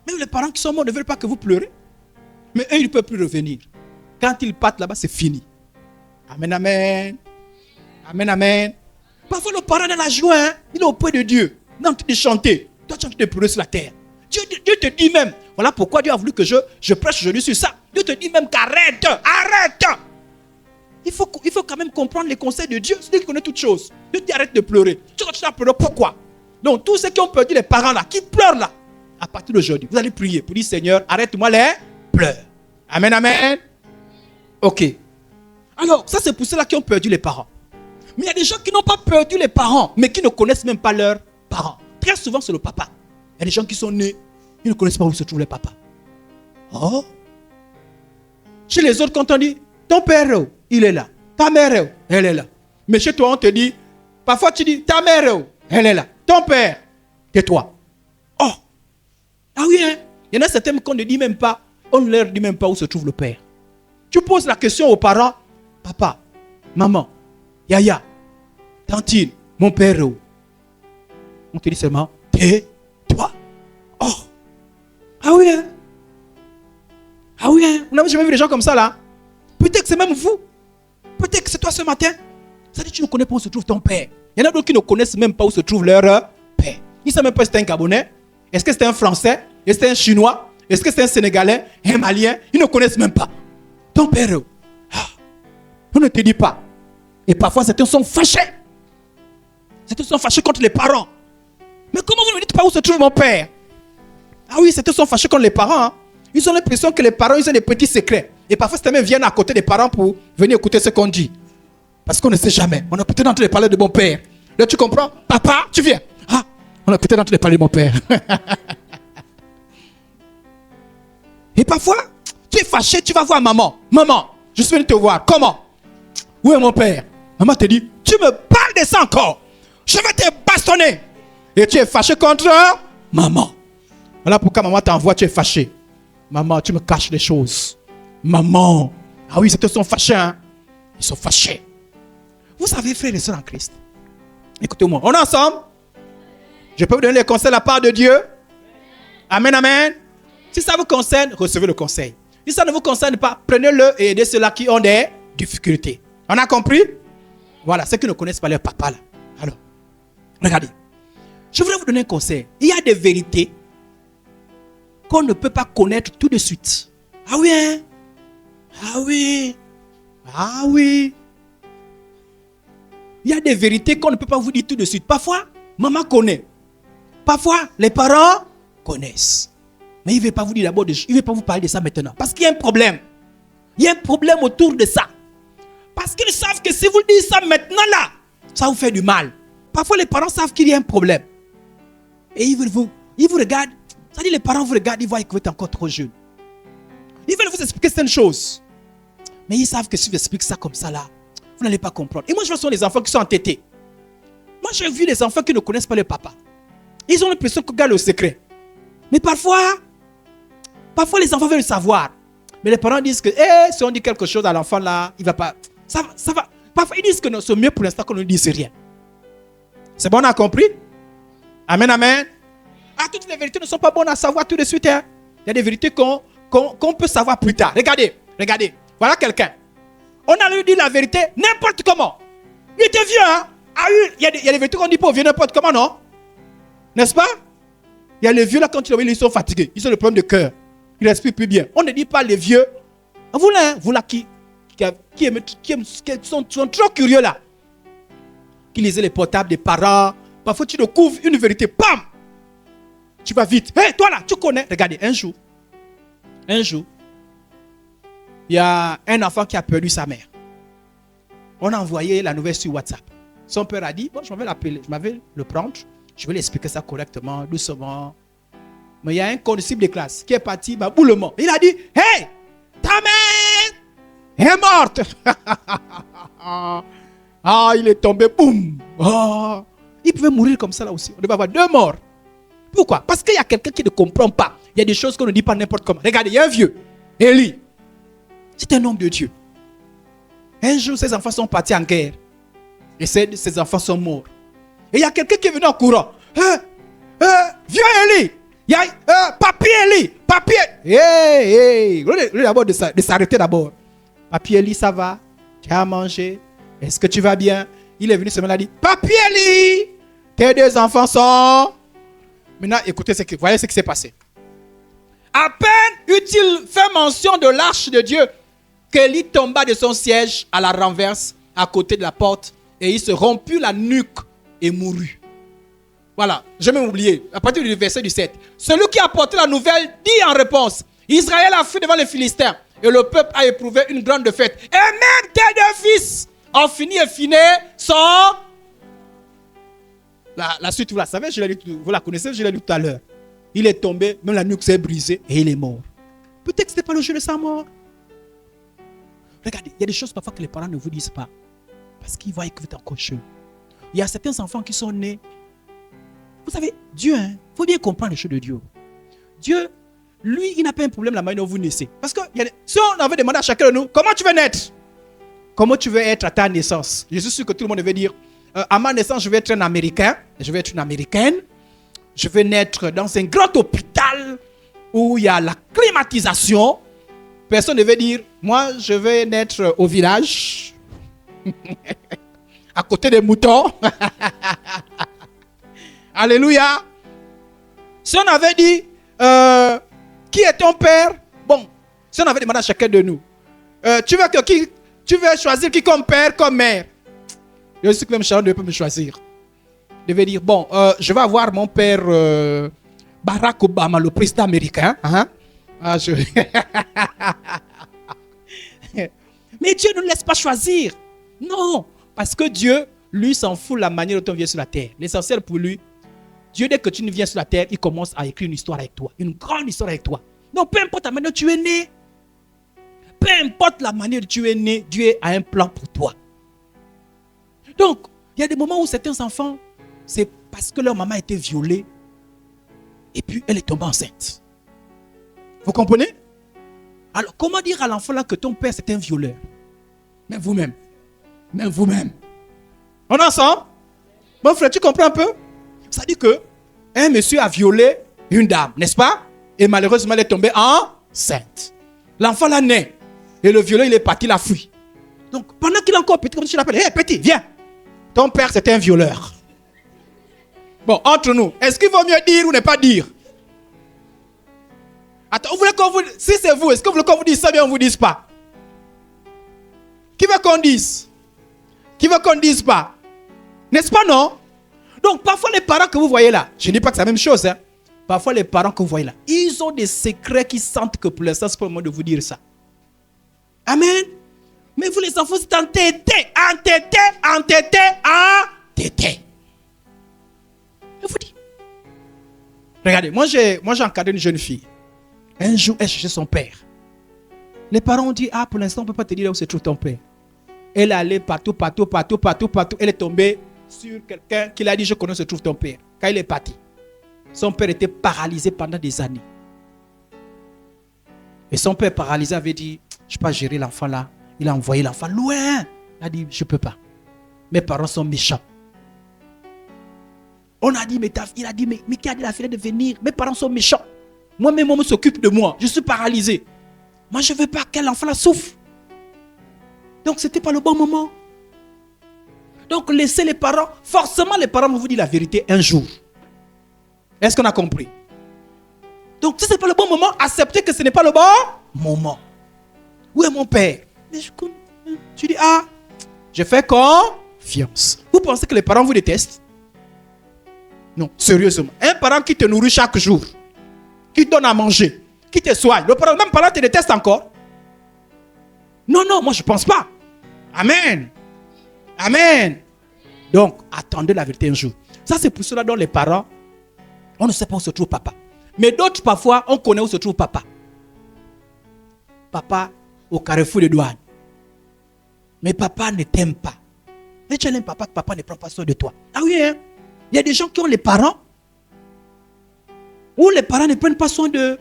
Même les parents qui sont morts ne veulent pas que vous pleurez. Mais eux, ils ne peuvent plus revenir. Quand ils partent là-bas, c'est fini. Amen, amen. Amen, amen. Parfois, le parent dans la joie, hein, il est auprès de Dieu. Il est en train de chanter. Toi, tu es en train de pleurer sur la terre. Dieu te dit même, voilà pourquoi Dieu a voulu que je prêche aujourd'hui sur ça. Dieu te dit même qu'arrête, arrête. Il faut quand même comprendre les conseils de Dieu. C'est Dieu qui connaît toutes choses. Dieu te dit arrête de pleurer. Tu continues à pleurer, pourquoi? Donc, tous ceux qui ont perdu les parents là, qui pleurent là, à partir d'aujourd'hui, vous allez prier pour dire, Seigneur, arrête-moi les pleurs. Amen, amen. Ok. Alors, ça c'est pour ceux-là qui ont perdu les parents. Mais il y a des gens qui n'ont pas perdu les parents, mais qui ne connaissent même pas leurs parents. Très souvent, c'est le papa. Il y a des gens qui sont nés, ils ne connaissent pas où se trouvent les papas. Oh. Chez les autres, quand on dit, ton père, il est là. Ta mère, elle est là. Mais chez toi, on te dit, parfois tu dis, ta mère, elle est là. Ton père, tais-toi. Oh. Ah oui, hein. Il y en a certains qu'on ne dit même pas, on ne leur dit même pas où se trouve le père. Tu poses la question aux parents, papa, maman, yaya, tantine, mon père. On te dit seulement, tais-toi. Oh. Ah oui, hein. Ah oui, hein. Vous n'avez jamais vu des gens comme ça là? Peut-être que c'est même vous. Peut-être que c'est toi ce matin. Ça dit que tu ne connais pas où se trouve ton père. Il y en a d'autres qui ne connaissent même pas où se trouve leur père. Ils ne savent même pas si c'est un Gabonais. Est-ce que c'est un Français? Est-ce que c'est un Chinois? Est-ce que c'est un Sénégalais? Un Malien? Ils ne connaissent même pas. Ton père, on ne te dit pas. Et parfois, certains sont fâchés. Certains sont fâchés contre les parents. Mais comment vous ne me dites pas où se trouve mon père? Ah oui, certains sont fâchés contre les parents. Hein. Ils ont l'impression que les parents, ils ont des petits secrets. Et parfois, certains viennent à côté des parents pour venir écouter ce qu'on dit. Parce qu'on ne sait jamais. On a peut-être en train de parler de mon père. Là, tu comprends? Papa, tu viens. Ah, on a peut-être en train de parler de mon père. Et parfois, tu es fâché, tu vas voir maman. Maman, je suis venu te voir. Comment? Où est mon père? Maman te dit, tu me parles de ça encore. Je vais te bastonner. Et tu es fâché contre maman. Voilà pourquoi maman t'envoie, tu es fâché. Maman, tu me caches des choses. Maman. Ah oui, c'était sont fâchés. Hein? Ils sont fâchés. Vous savez, frères et sœurs en Christ. Écoutez-moi, on est ensemble. Je peux vous donner les conseils de la part de Dieu. Amen, amen. Si ça vous concerne, recevez le conseil. Si ça ne vous concerne pas, prenez-le et aidez ceux-là qui ont des difficultés. On a compris? Voilà, ceux qui ne connaissent pas leur papa là. Alors, regardez. Je voudrais vous donner un conseil. Il y a des vérités qu'on ne peut pas connaître tout de suite. Ah oui, hein? Ah oui. Ah oui. Il y a des vérités qu'on ne peut pas vous dire tout de suite. Parfois, maman connaît. Parfois, les parents connaissent. Mais il ne veut pas vous dire d'abord, il ne veut pas vous parler de ça maintenant. Parce qu'il y a un problème. Il y a un problème autour de ça. Parce qu'ils savent que si vous dites ça maintenant là, ça vous fait du mal. Parfois, les parents savent qu'il y a un problème. Et ils vous regardent. Ça dit, les parents vous regardent, ils voient que vous êtes encore trop jeune. Ils veulent vous expliquer certaines choses. Mais ils savent que si vous expliquez ça comme ça là, vous n'allez pas comprendre. Et moi, je vois souvent les enfants qui sont entêtés. Moi, j'ai vu des enfants qui ne connaissent pas le papa. Ils ont l'impression qu'ils gardent le secret. Mais parfois, les enfants veulent le savoir. Mais les parents disent que si on dit quelque chose à l'enfant là, il ne va pas. Ça va. Parfois, ils disent que c'est mieux pour l'instant qu'on ne dise rien. C'est bon, on a compris? Amen, amen. Ah, toutes les vérités ne sont pas bonnes à savoir tout de suite. Hein. Il y a des vérités qu'on peut savoir plus tard. Regardez. Voilà quelqu'un. On a lui dit la vérité n'importe comment. Il était vieux, hein? Il y a des vérités qu'on dit pas aux vieux n'importe comment, non? N'est-ce pas? Il y a les vieux là, quand ils sont fatigués. Ils ont le problème de cœur. Ils ne respirent plus bien. On ne dit pas les vieux. Vous là qui sont trop curieux là. Qui lisent les portables des parents. Parfois tu découvres une vérité. Pam! Tu vas vite. Hé, toi là, tu connais. Regardez, un jour, il y a un enfant qui a perdu sa mère. On a envoyé la nouvelle sur WhatsApp. Son père a dit, bon, je vais le prendre. Je vais lui expliquer ça correctement, doucement. Mais il y a un condisciple de classe qui est parti, boulement. Il a dit, hey, ta mère est morte. Ah, il est tombé, boum. Oh. Il pouvait mourir comme ça là aussi. On devait avoir 2 morts. Pourquoi? Parce qu'il y a quelqu'un qui ne comprend pas. Il y a des choses qu'on ne dit pas n'importe comment. Regardez, il y a un vieux, Élie. C'est un homme de Dieu. Un jour, ses enfants sont partis en guerre. Et ses enfants sont morts. Et il y a quelqu'un qui est venu en courant. Vieux Élie. Papi Élie. Papi. Hey. D'abord de s'arrêter d'abord. Papi Élie, ça va? Tu as mangé? Est-ce que tu vas bien? Il est venu ce matin, il a dit, Papi Élie, tes 2 enfants sont... Maintenant, écoutez, voyez ce qui s'est passé. À peine eut-il fait mention de l'arche de Dieu qu'Élie tomba de son siège à la renverse à côté de la porte et il se romput la nuque et mourut. Voilà, je vais m'oublier. À partir du verset 17. Celui qui a apporté la nouvelle dit en réponse, Israël a fui devant les Philistins et le peuple a éprouvé une grande fête. Et même tes 2 fils ont fini et fini sans... La suite, vous la savez, vous la connaissez, je l'ai lu tout à l'heure. Il est tombé, même la nuque s'est brisée et il est mort. Peut-être que ce n'était pas le jeu de sa mort. Regardez, il y a des choses parfois que les parents ne vous disent pas. Parce qu'ils voient que vous êtes encore jeune. Il y a certains enfants qui sont nés. Vous savez, Dieu, il faut bien comprendre les choses de Dieu. Dieu, lui, il n'a pas un problème la manière dont vous naissez. Parce que si on avait demandé à chacun de nous, comment tu veux naître? Comment tu veux être à ta naissance? Je suis sûr que tout le monde devait dire, à ma naissance, je vais être un Américain. Je vais être une Américaine. Je vais naître dans un grand hôpital où il y a la climatisation. Personne ne veut dire, moi, je vais naître au village, à côté des moutons. Alléluia. Si on avait dit, qui est ton père? Bon, si on avait demandé à chacun de nous, tu veux choisir qui comme père, comme mère? Je sais que même Sharon ne peut me choisir. Je vais dire, bon, je vais avoir mon père Barack Obama, le président américain. Hein? Mais Dieu ne nous laisse pas choisir. Non, parce que Dieu, lui, s'en fout de la manière dont on vient sur la terre. L'essentiel pour lui, Dieu, dès que tu viens sur la terre, il commence à écrire une histoire avec toi. Une grande histoire avec toi. Donc, peu importe la manière dont tu es né, peu importe la manière dont tu es né, Dieu a un plan pour toi. Donc, il y a des moments où certains enfants, c'est parce que leur maman a été violée et puis elle est tombée enceinte. Vous comprenez? Alors, comment dire à l'enfant là que ton père c'est un violeur? Même vous-même. Même vous-même. On est ensemble? Mon frère, tu comprends un peu? Ça dit que un monsieur a violé une dame, n'est-ce pas? Et malheureusement, elle est tombée enceinte. L'enfant l'a né. Et le violeur, il est parti, il a fui. Donc, pendant qu'il est encore petit, comme tu l'appelles, hé, petit, viens. Ton père, c'est un violeur. Bon, entre nous, est-ce qu'il vaut mieux dire ou ne pas dire? Attends, vous voulez qu'on vous... Si c'est vous, est-ce que vous voulez qu'on vous dise ça bien ou on ne vous dise pas? Qui veut qu'on dise? Qui veut qu'on dise pas? N'est-ce pas, non? Donc, parfois, les parents que vous voyez là, je ne dis pas que c'est la même chose, hein. Parfois, les parents que vous voyez là, ils ont des secrets qui sentent que pour l'instant, c'est pas le moment de vous dire ça. Amen. Mais vous, les enfants, c'est entêté. Je vous dis. Regardez, moi j'ai encadré une jeune fille. Un jour, elle cherchait son père. Les parents ont dit, ah, pour l'instant, on ne peut pas te dire où se trouve ton père. Elle est allée partout. Elle est tombée sur quelqu'un qui lui a dit, je connais où se trouve ton père. Quand il est parti, son père était paralysé pendant des années. Et son père paralysé avait dit, je ne peux pas gérer l'enfant là. Il a envoyé l'enfant loin. Il a dit, je ne peux pas. Mes parents sont méchants. On a dit, il a dit, mais qui a dit la fille de venir? Mes parents sont méchants. Moi-même, on s'occupe de moi. Je suis paralysé. Moi, je ne veux pas qu'un enfant la souffre. Donc, ce n'était pas le bon moment. Donc, laissez les parents. Forcément, les parents vont vous dire la vérité un jour. Est-ce qu'on a compris? Donc, si ce n'est pas le bon moment, acceptez que ce n'est pas le bon moment. Où est mon père? Mais tu dis, ah, je fais confiance. Vous pensez que les parents vous détestent? Non, sérieusement. Un parent qui te nourrit chaque jour, qui te donne à manger, qui te soigne, le même parent te déteste encore? Non, moi je ne pense pas. Amen. Amen. Donc, attendez la vérité un jour. Ça, c'est pour cela dont les parents, on ne sait pas où se trouve papa. Mais d'autres, parfois, on connaît où se trouve papa. Papa au carrefour de douane. Mais papa ne t'aime pas. Mais tu n'aimes papa que papa ne prend pas soin de toi. Ah oui, hein? Il y a des gens qui ont les parents où les parents ne prennent pas soin d'eux.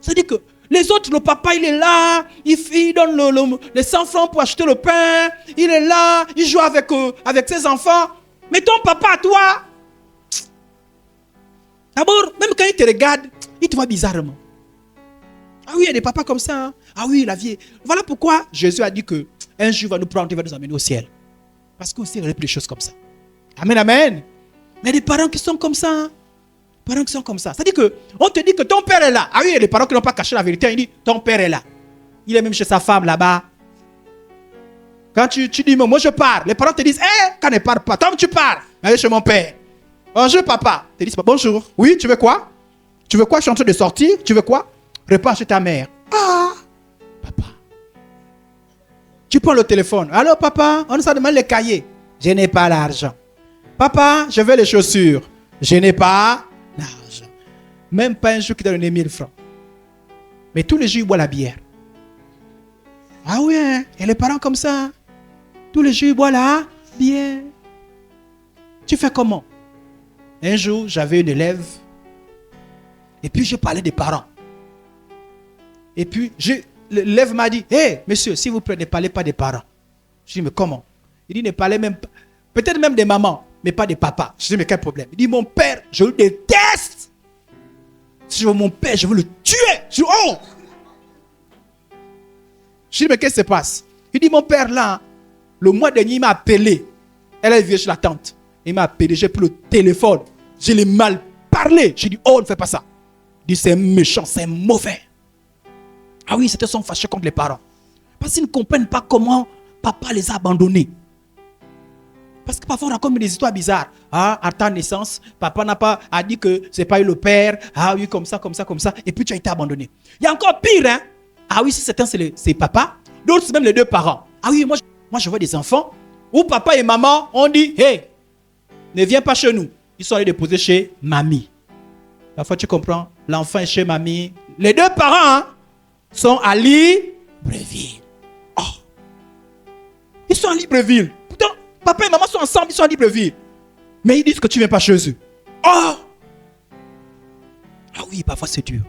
C'est-à-dire que les autres, le papa, il est là, il donne les 100 francs pour acheter le pain, il est là, il joue avec ses enfants. Mais ton papa, toi, d'abord, même quand il te regarde, il te voit bizarrement. Ah oui, il y a des papas comme ça. Hein? Ah oui, la vie. Voilà pourquoi Jésus a dit qu'un jour il va nous prendre, il va nous amener au ciel. Parce qu'au ciel, il y a des choses comme ça. Amen, amen. Mais il y a des parents qui sont comme ça. Hein? Parents qui sont comme ça. C'est-à-dire qu'on te dit que ton père est là. Ah oui, il y a des parents qui n'ont pas caché la vérité. Il dit, ton père est là. Il est même chez sa femme là-bas. Quand tu dis, moi je pars. Les parents te disent, quand ne part pas, Tom, tu pars. Allez chez mon père. Bonjour papa. Te disent, bonjour. Oui, tu veux quoi? Tu veux quoi? Je suis en train de sortir. Tu veux quoi? Repars chez ta mère. Ah, papa. Tu prends le téléphone. Allô papa, on nous a demandé les cahiers. Je n'ai pas l'argent. Papa, je veux les chaussures. Je n'ai pas l'argent. Même pas un jour qui t'a donné 1000 francs. Mais tous les jours, il boit la bière. Ah oui, hein? Et les parents comme ça. Tous les jours, ils boivent la bière. Tu fais comment? Un jour, j'avais une élève. Et puis, je parlais des parents. Et puis, l'élève m'a dit, hé, monsieur, s'il vous plaît, ne parlez pas des parents. Je dis, mais comment? Il dit, ne parlez même pas. Peut-être même des mamans, mais pas des papas. Je dis, mais quel problème? Il dit, mon père, je le déteste. Si je veux mon père, je veux le tuer. Je dis, oh! Je dis, mais qu'est-ce qui se passe? Il dit, mon père, là, le mois dernier, il m'a appelé. Elle est venue chez la tante. Il m'a appelé, j'ai pris le téléphone. Je l'ai mal parlé. J'ai dit, oh, ne fais pas ça. Il dit, c'est méchant, c'est mauvais. Ah oui, c'était son fâché contre les parents. Parce qu'ils ne comprennent pas comment papa les a abandonnés. Parce que parfois on raconte des histoires bizarres. Ah, à ta naissance, papa a dit que c'est pas eu le père. Ah oui, comme ça. Et puis tu as été abandonné. Il y a encore pire, hein. Ah oui, si certains c'est papa, d'autres c'est même les deux parents. Ah oui, moi je vois des enfants où papa et maman ont dit, hey, ne viens pas chez nous. Ils sont allés déposer chez mamie. Parfois tu comprends, l'enfant est chez mamie. Les deux parents, hein, sont à Libreville. Oh. Ils sont à Libreville. Pourtant, papa et maman sont ensemble, ils sont à Libreville. Mais ils disent que tu ne viens pas chez eux. Oh. Ah oui, parfois c'est dur.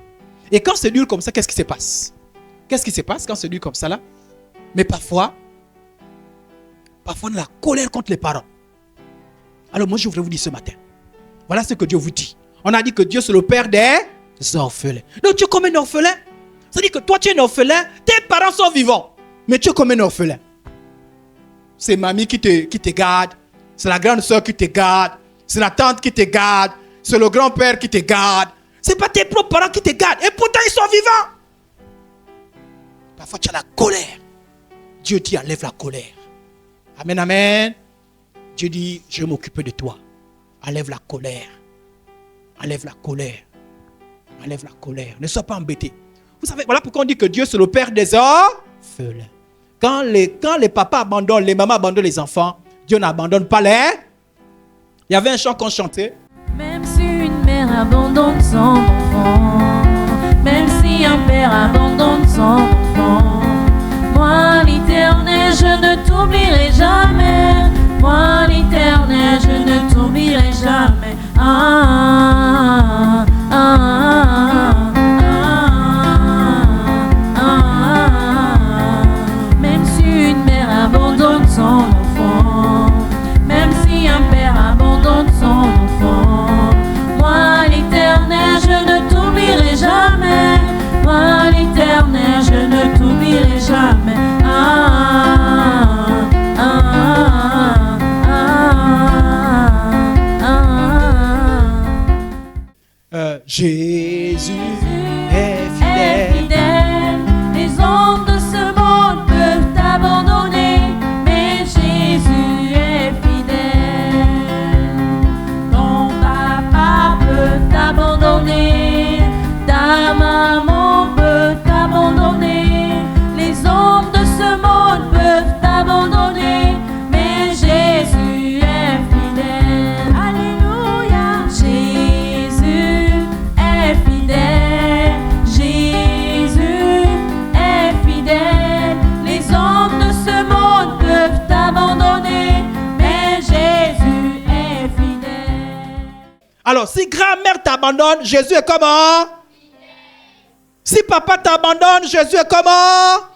Et quand c'est dur comme ça, qu'est-ce qui se passe? Qu'est-ce qui se passe quand c'est dur comme ça là? Mais parfois, on a la colère contre les parents. Alors moi je voudrais vous dire ce matin. Voilà ce que Dieu vous dit. On a dit que Dieu c'est le père des orphelins. Donc tu es comme un orphelin. C'est-à-dire que toi tu es un orphelin, tes parents sont vivants, mais tu es comme un orphelin. C'est mamie qui te garde, c'est la grande soeur qui te garde, c'est la tante qui te garde, c'est le grand-père qui te garde. Ce n'est pas tes propres parents qui te gardent, et pourtant ils sont vivants. Parfois tu as la colère. Dieu dit enlève la colère. Amen, amen. Dieu dit, je vais m'occuper de toi. Enlève la colère. Enlève la colère. Enlève la colère. Ne sois pas embêté. Vous savez, voilà pourquoi on dit que Dieu c'est le père des orphelins. Quand les papas abandonnent, les mamans abandonnent les enfants, Dieu n'abandonne pas les... Il y avait un chant qu'on chantait. Même si une mère abandonne son enfant, même si un père abandonne son enfant, moi l'Éternel, je ne t'oublierai jamais. Moi l'Éternel, je ne t'oublierai jamais. Ah, ah, ah, ah, ah. Même si une mère abandonne son enfant, même si un père abandonne son enfant, moi l'Éternel, je ne t'oublierai jamais. Moi l'Éternel, je ne t'oublierai jamais. Ah, ah, ah, ah, ah. Jésus est fidèle. Les hommes de ce monde peuvent t'abandonner, mais Jésus est fidèle. Ton papa peut t'abandonner, ta maman peut t'abandonner, les hommes de ce monde peuvent t'abandonner, mais Jésus est fidèle. Alléluia. Jésus est fidèle. Jésus est fidèle. Les hommes de ce monde peuvent t'abandonner, mais Jésus est fidèle. Alors, si grand-mère t'abandonne, Jésus est comment? Si papa t'abandonne, Jésus est comment?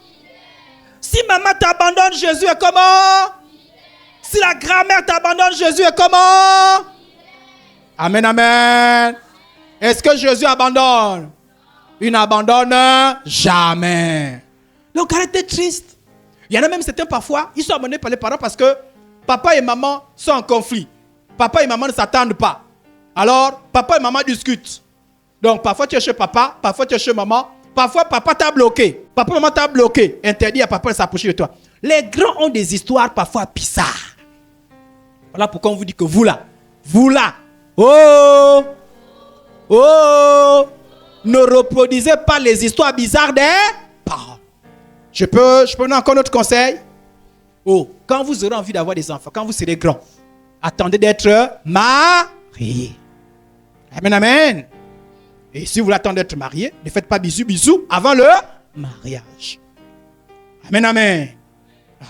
Si maman t'abandonne, Jésus est comment? Si la grand-mère t'abandonne, Jésus est comment? Amen, amen. Est-ce que Jésus abandonne? Il n'abandonne jamais. Donc, arrêtez triste. Il y en a même certains parfois, ils sont abandonnés par les parents parce que papa et maman sont en conflit. Papa et maman ne s'attendent pas. Alors, papa et maman discutent. Donc, parfois tu es chez papa, parfois tu es chez maman. Parfois, papa t'a bloqué. Papa, maman t'a bloqué. Interdit à papa de s'approcher de toi. Les grands ont des histoires parfois bizarres. Voilà pourquoi on vous dit que vous là, oh, ne reproduisez pas les histoires bizarres des parents. Je peux donner encore notre conseil. Oh, quand vous aurez envie d'avoir des enfants, quand vous serez grand, attendez d'être marié. Amen, amen. Et si vous l'attendez d'être marié, ne faites pas bisous avant le mariage. Amen, amen.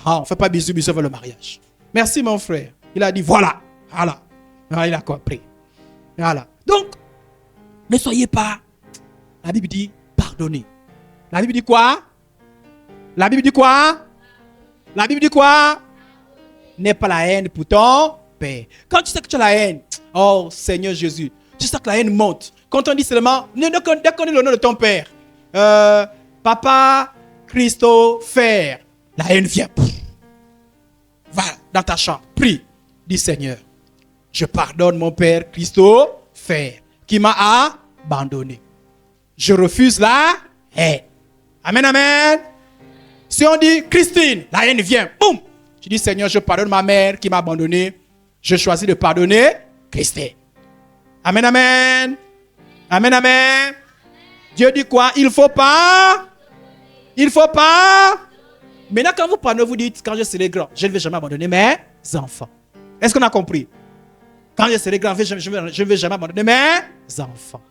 Ah, on ne fait pas bisous avant le mariage. Merci mon frère. Il a dit voilà. Ah, il a compris. Voilà. Donc, ne soyez pas. La Bible dit pardonnez. La Bible dit quoi? La Bible dit quoi? La Bible dit quoi? N'aie pas la haine pour ton père. Quand tu sais que tu as la haine, oh Seigneur Jésus, tu sais que la haine monte. Quand on dit seulement, dès qu'on dit le nom de ton père, Papa Christopher, la haine vient. Va dans ta chambre, prie, dis Seigneur, je pardonne mon père Christopher qui m'a abandonné. Je refuse la haine. Amen, amen. Si on dit Christine, la haine vient, boum. Tu dis Seigneur, je pardonne ma mère qui m'a abandonné. Je choisis de pardonner Christine. Amen, amen. Amen, amen. Dieu dit quoi? Il ne faut pas. Il ne faut pas. Maintenant, quand vous prenez, vous dites, quand je serai grand, je ne vais jamais abandonner mes enfants. Est-ce qu'on a compris? Quand je serai grand, je ne vais jamais abandonner mes enfants.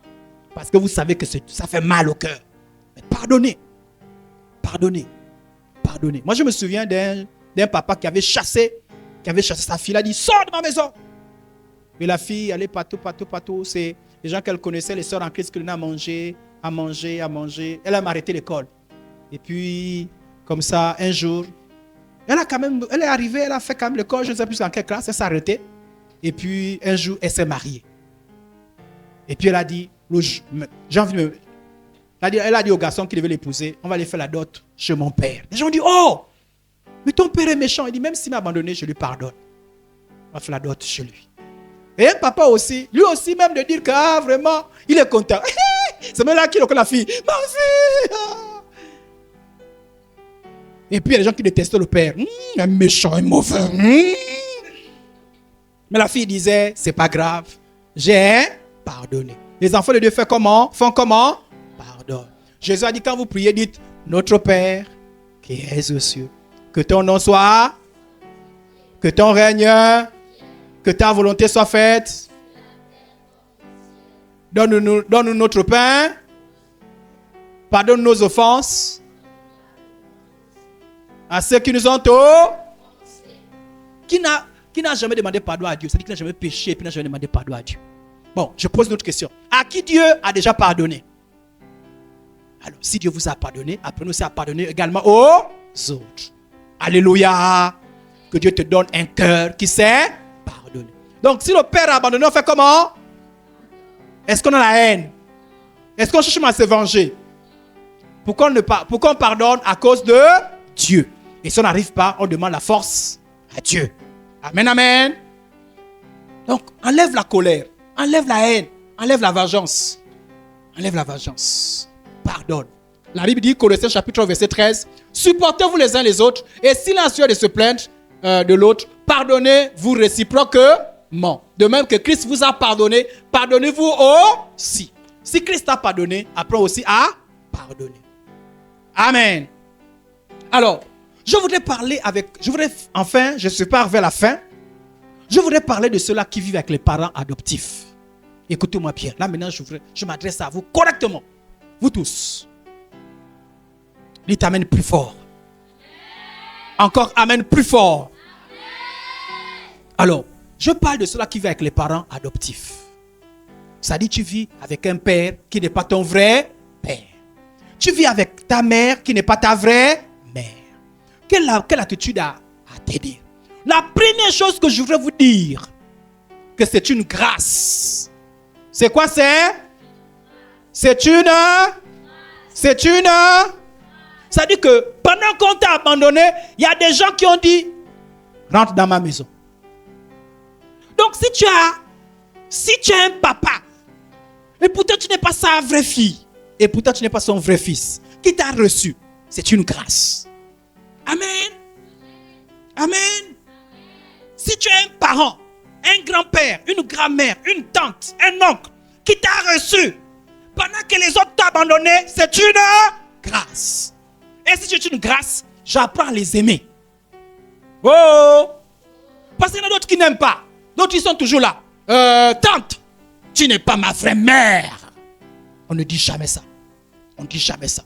Parce que vous savez que ça fait mal au cœur. Mais pardonnez. Pardonnez. Pardonnez. Moi, je me souviens d'un papa qui avait chassé sa fille. Il a dit, sors de ma maison. Et la fille allait partout. C'est les gens qu'elle connaissait, les sœurs en Christ qui venaient à manger. Elle a arrêté l'école. Et puis, comme ça, un jour, elle est arrivée, elle a fait quand même l'école, je ne sais plus dans quelle classe, elle s'est arrêtée. Et puis, un jour, elle s'est mariée. Et puis, elle a dit, elle a dit au garçon qui devait l'épouser, on va aller faire la dot chez mon père. Les gens ont dit, oh, mais ton père est méchant. Il dit, même s'il m'a abandonné, je lui pardonne. On va faire la dot chez lui. Et un papa aussi, lui aussi même de dire que vraiment, il est content. C'est même là qu'il a la fille. Ma fille. Et puis il y a des gens qui détestaient le père. Un méchant, un mauvais. Mais la fille disait, c'est pas grave, j'ai pardonné. Les enfants de Dieu font comment? Pardonne. Jésus a dit, quand vous priez, dites, notre Père qui es aux cieux, que ton nom soit, que ton règne, que ta volonté soit faite. Donne-nous notre pain. Pardonne nos offenses à ceux qui nous ont Qui n'a jamais demandé pardon à Dieu? C'est-à-dire qui n'a jamais péché et puis n'a jamais demandé pardon à Dieu. Bon, je pose une autre question. À qui Dieu a déjà pardonné? Alors, si Dieu vous a pardonné, apprenez aussi à pardonner également aux autres. Alléluia. Que Dieu te donne un cœur qui sait pardonner. Donc, si le Père a abandonné, on fait comment? Est-ce qu'on a la haine? Est-ce qu'on cherche à se venger? Pourquoi on pardonne? À cause de Dieu. Et si on n'arrive pas, on demande la force à Dieu. Amen, amen. Donc, enlève la colère, enlève la haine, enlève la vengeance. Enlève la vengeance. Pardonne. La Bible dit, Colossiens chapitre 3, verset 13, supportez-vous les uns les autres et si l'un de se plaindre de l'autre, pardonnez-vous réciproquement. De même que Christ vous a pardonné, pardonnez-vous aussi. Si Christ t'a pardonné, apprends aussi à pardonner. Amen. Alors, je voudrais vers la fin, je voudrais parler de ceux-là qui vivent avec les parents adoptifs. Écoutez-moi bien. Là maintenant, je m'adresse à vous correctement. Vous tous. Dites amen plus fort. Encore amen plus fort. Alors, je parle de ceux-là qui vivent avec les parents adoptifs. Ça dit, tu vis avec un père qui n'est pas ton vrai père. Tu vis avec ta mère qui n'est pas ta vraie mère. Quelle attitude à t'aider? La première chose que je voudrais vous dire, que c'est une grâce. C'est quoi c'est? Ça dit que pendant qu'on t'a abandonné, il y a des gens qui ont dit, rentre dans ma maison. Donc si tu as un papa, et pourtant tu n'es pas sa vraie fille, et pourtant tu n'es pas son vrai fils, qui t'a reçu, c'est une grâce. Amen. Amen. Si tu as un parent, un grand-père, une grand-mère, une tante, un oncle, qui t'a reçu, pendant que les autres t'ont abandonné, c'est une grâce. Et si c'est une grâce, j'apprends à les aimer. Oh! Parce qu'il y en a d'autres qui n'aiment pas. D'autres, ils sont toujours là. Tante, tu n'es pas ma vraie mère. On ne dit jamais ça. On ne dit jamais ça.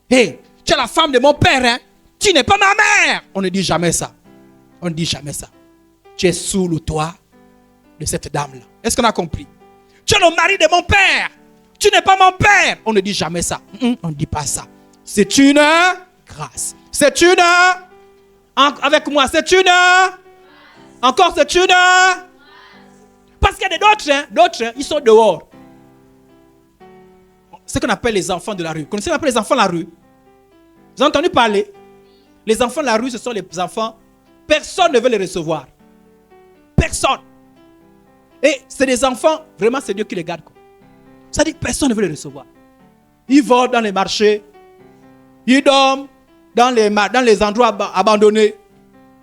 Hey, tu es la femme de mon père, hein? Tu n'es pas ma mère. On ne dit jamais ça. On ne dit jamais ça. Tu es sous le toit de cette dame-là. Est-ce qu'on a compris? Tu es le mari de mon père. Tu n'es pas mon père. On ne dit jamais ça. On ne dit pas ça. C'est une grâce. C'est une... Avec moi, c'est une... Encore, c'est une... Parce qu'il y a d'autres, ils sont dehors. Ce qu'on appelle les enfants de la rue. Vous connaissez ce qu'on appelle les enfants de la rue? Vous avez entendu parler? Les enfants de la rue, ce sont les enfants... Personne ne veut les recevoir. Personne. Et c'est des enfants, vraiment, c'est Dieu qui les garde. Ça dit que personne ne veut les recevoir. Ils vont dans les marchés. Ils dorment dans les endroits abandonnés.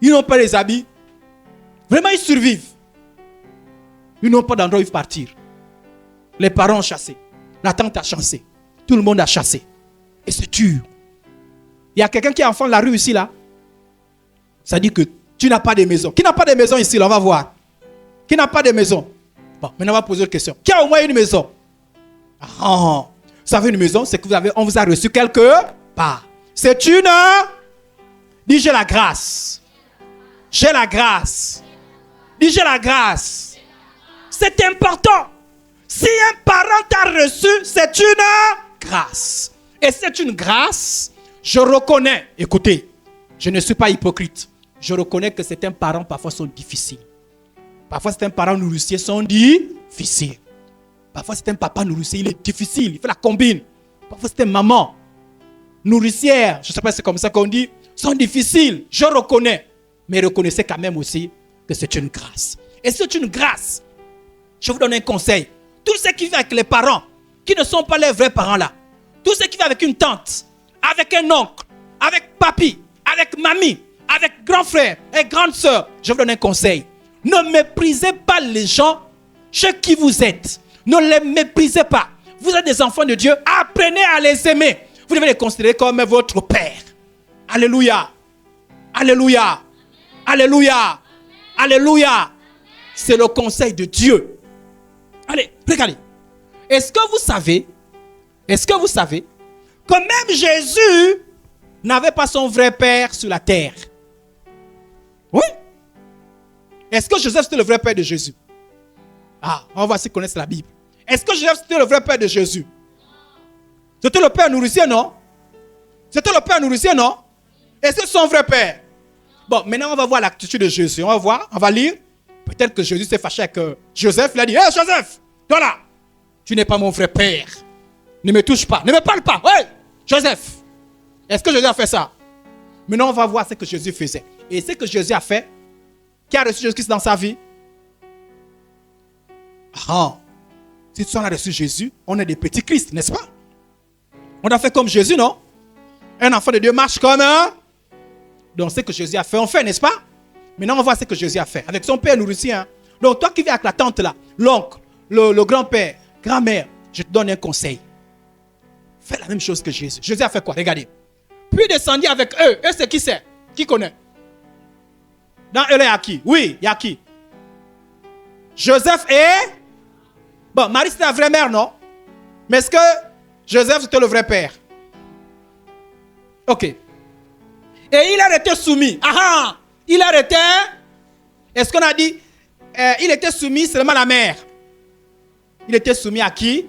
Ils n'ont pas les habits. Vraiment, ils survivent. Ils n'ont pas d'endroit où ils partir. Les parents ont chassé. La tante a chassé. Tout le monde a chassé. Et c'est dur. Il y a quelqu'un qui est enfant de la rue ici, là. Ça dit que tu n'as pas de maison. Qui n'a pas de maison ici, là, on va voir. Qui n'a pas de maison? Bon, maintenant on va poser une question. Qui a au moins une maison? Vous savez, une maison, c'est que on vous a reçu quelque part. C'est une... Dis, j'ai la grâce. J'ai la grâce. Dis, j'ai la grâce. C'est important. Si un parent t'a reçu, c'est une grâce. Et c'est une grâce, je reconnais. Écoutez, je ne suis pas hypocrite. Je reconnais que certains parents parfois sont difficiles. Parfois certains parents nourriciers sont difficiles. Parfois certains papas nourriciers, il est difficile, il fait la combine. Parfois certaines mamans nourricières, je ne sais pas si c'est comme ça qu'on dit, sont difficiles. Je reconnais. Mais reconnaissez quand même aussi que c'est une grâce. Et c'est une grâce. Je vous donne un conseil. Tous ceux qui vivent avec les parents, qui ne sont pas les vrais parents là, tous ceux qui vivent avec une tante, avec un oncle, avec papi, avec mamie, avec grand frère et grande sœur, je vous donne un conseil. Ne méprisez pas les gens chez qui vous êtes. Ne les méprisez pas. Vous êtes des enfants de Dieu. Apprenez à les aimer. Vous devez les considérer comme votre père. Alléluia. Alléluia. Alléluia. Alléluia. C'est le conseil de Dieu. Allez, regardez. Est-ce que vous savez que même Jésus n'avait pas son vrai père sur la terre? Oui. Est-ce que Joseph c'était le vrai père de Jésus? Ah, on va voir s'ils connaissent la Bible. Est-ce que Joseph c'était le vrai père de Jésus? C'était le père nourricier, non? C'était le père nourricier, non? Est-ce que c'est son vrai père? Bon, maintenant on va voir l'attitude de Jésus. On va voir, on va lire. Peut-être que Jésus s'est fâché avec Joseph. Il a dit, hé Joseph, toi là, tu n'es pas mon vrai père. Ne me touche pas, ne me parle pas. Ouais, Joseph. Est-ce que Jésus a fait ça? Maintenant on va voir ce que Jésus faisait. Et ce que Jésus a fait, qui a reçu Jésus-Christ dans sa vie? Ah, si tu en as reçu Jésus, on est des petits Christ, n'est-ce pas? On a fait comme Jésus, non? Un enfant de Dieu marche comme un. Donc ce que Jésus a fait, on fait, n'est-ce pas? Maintenant on voit ce que Jésus a fait avec son père nourricier. Hein? Donc toi qui vis avec la tante là, l'oncle, le grand-père, grand-mère, je te donne un conseil. Fais la même chose que Jésus. Jésus a fait quoi? Regardez. Puis descendit avec eux. Eux c'est qui c'est? Qui connaît? Dans eux, il y a qui? Oui, il y a qui? Joseph et... Bon, Marie c'était la vraie mère, non? Mais est-ce que Joseph c'était le vrai père? Ok. Et il a été soumis. Ah! Il a été... Est-ce qu'on a dit... il était soumis seulement à la mère. Il était soumis à qui?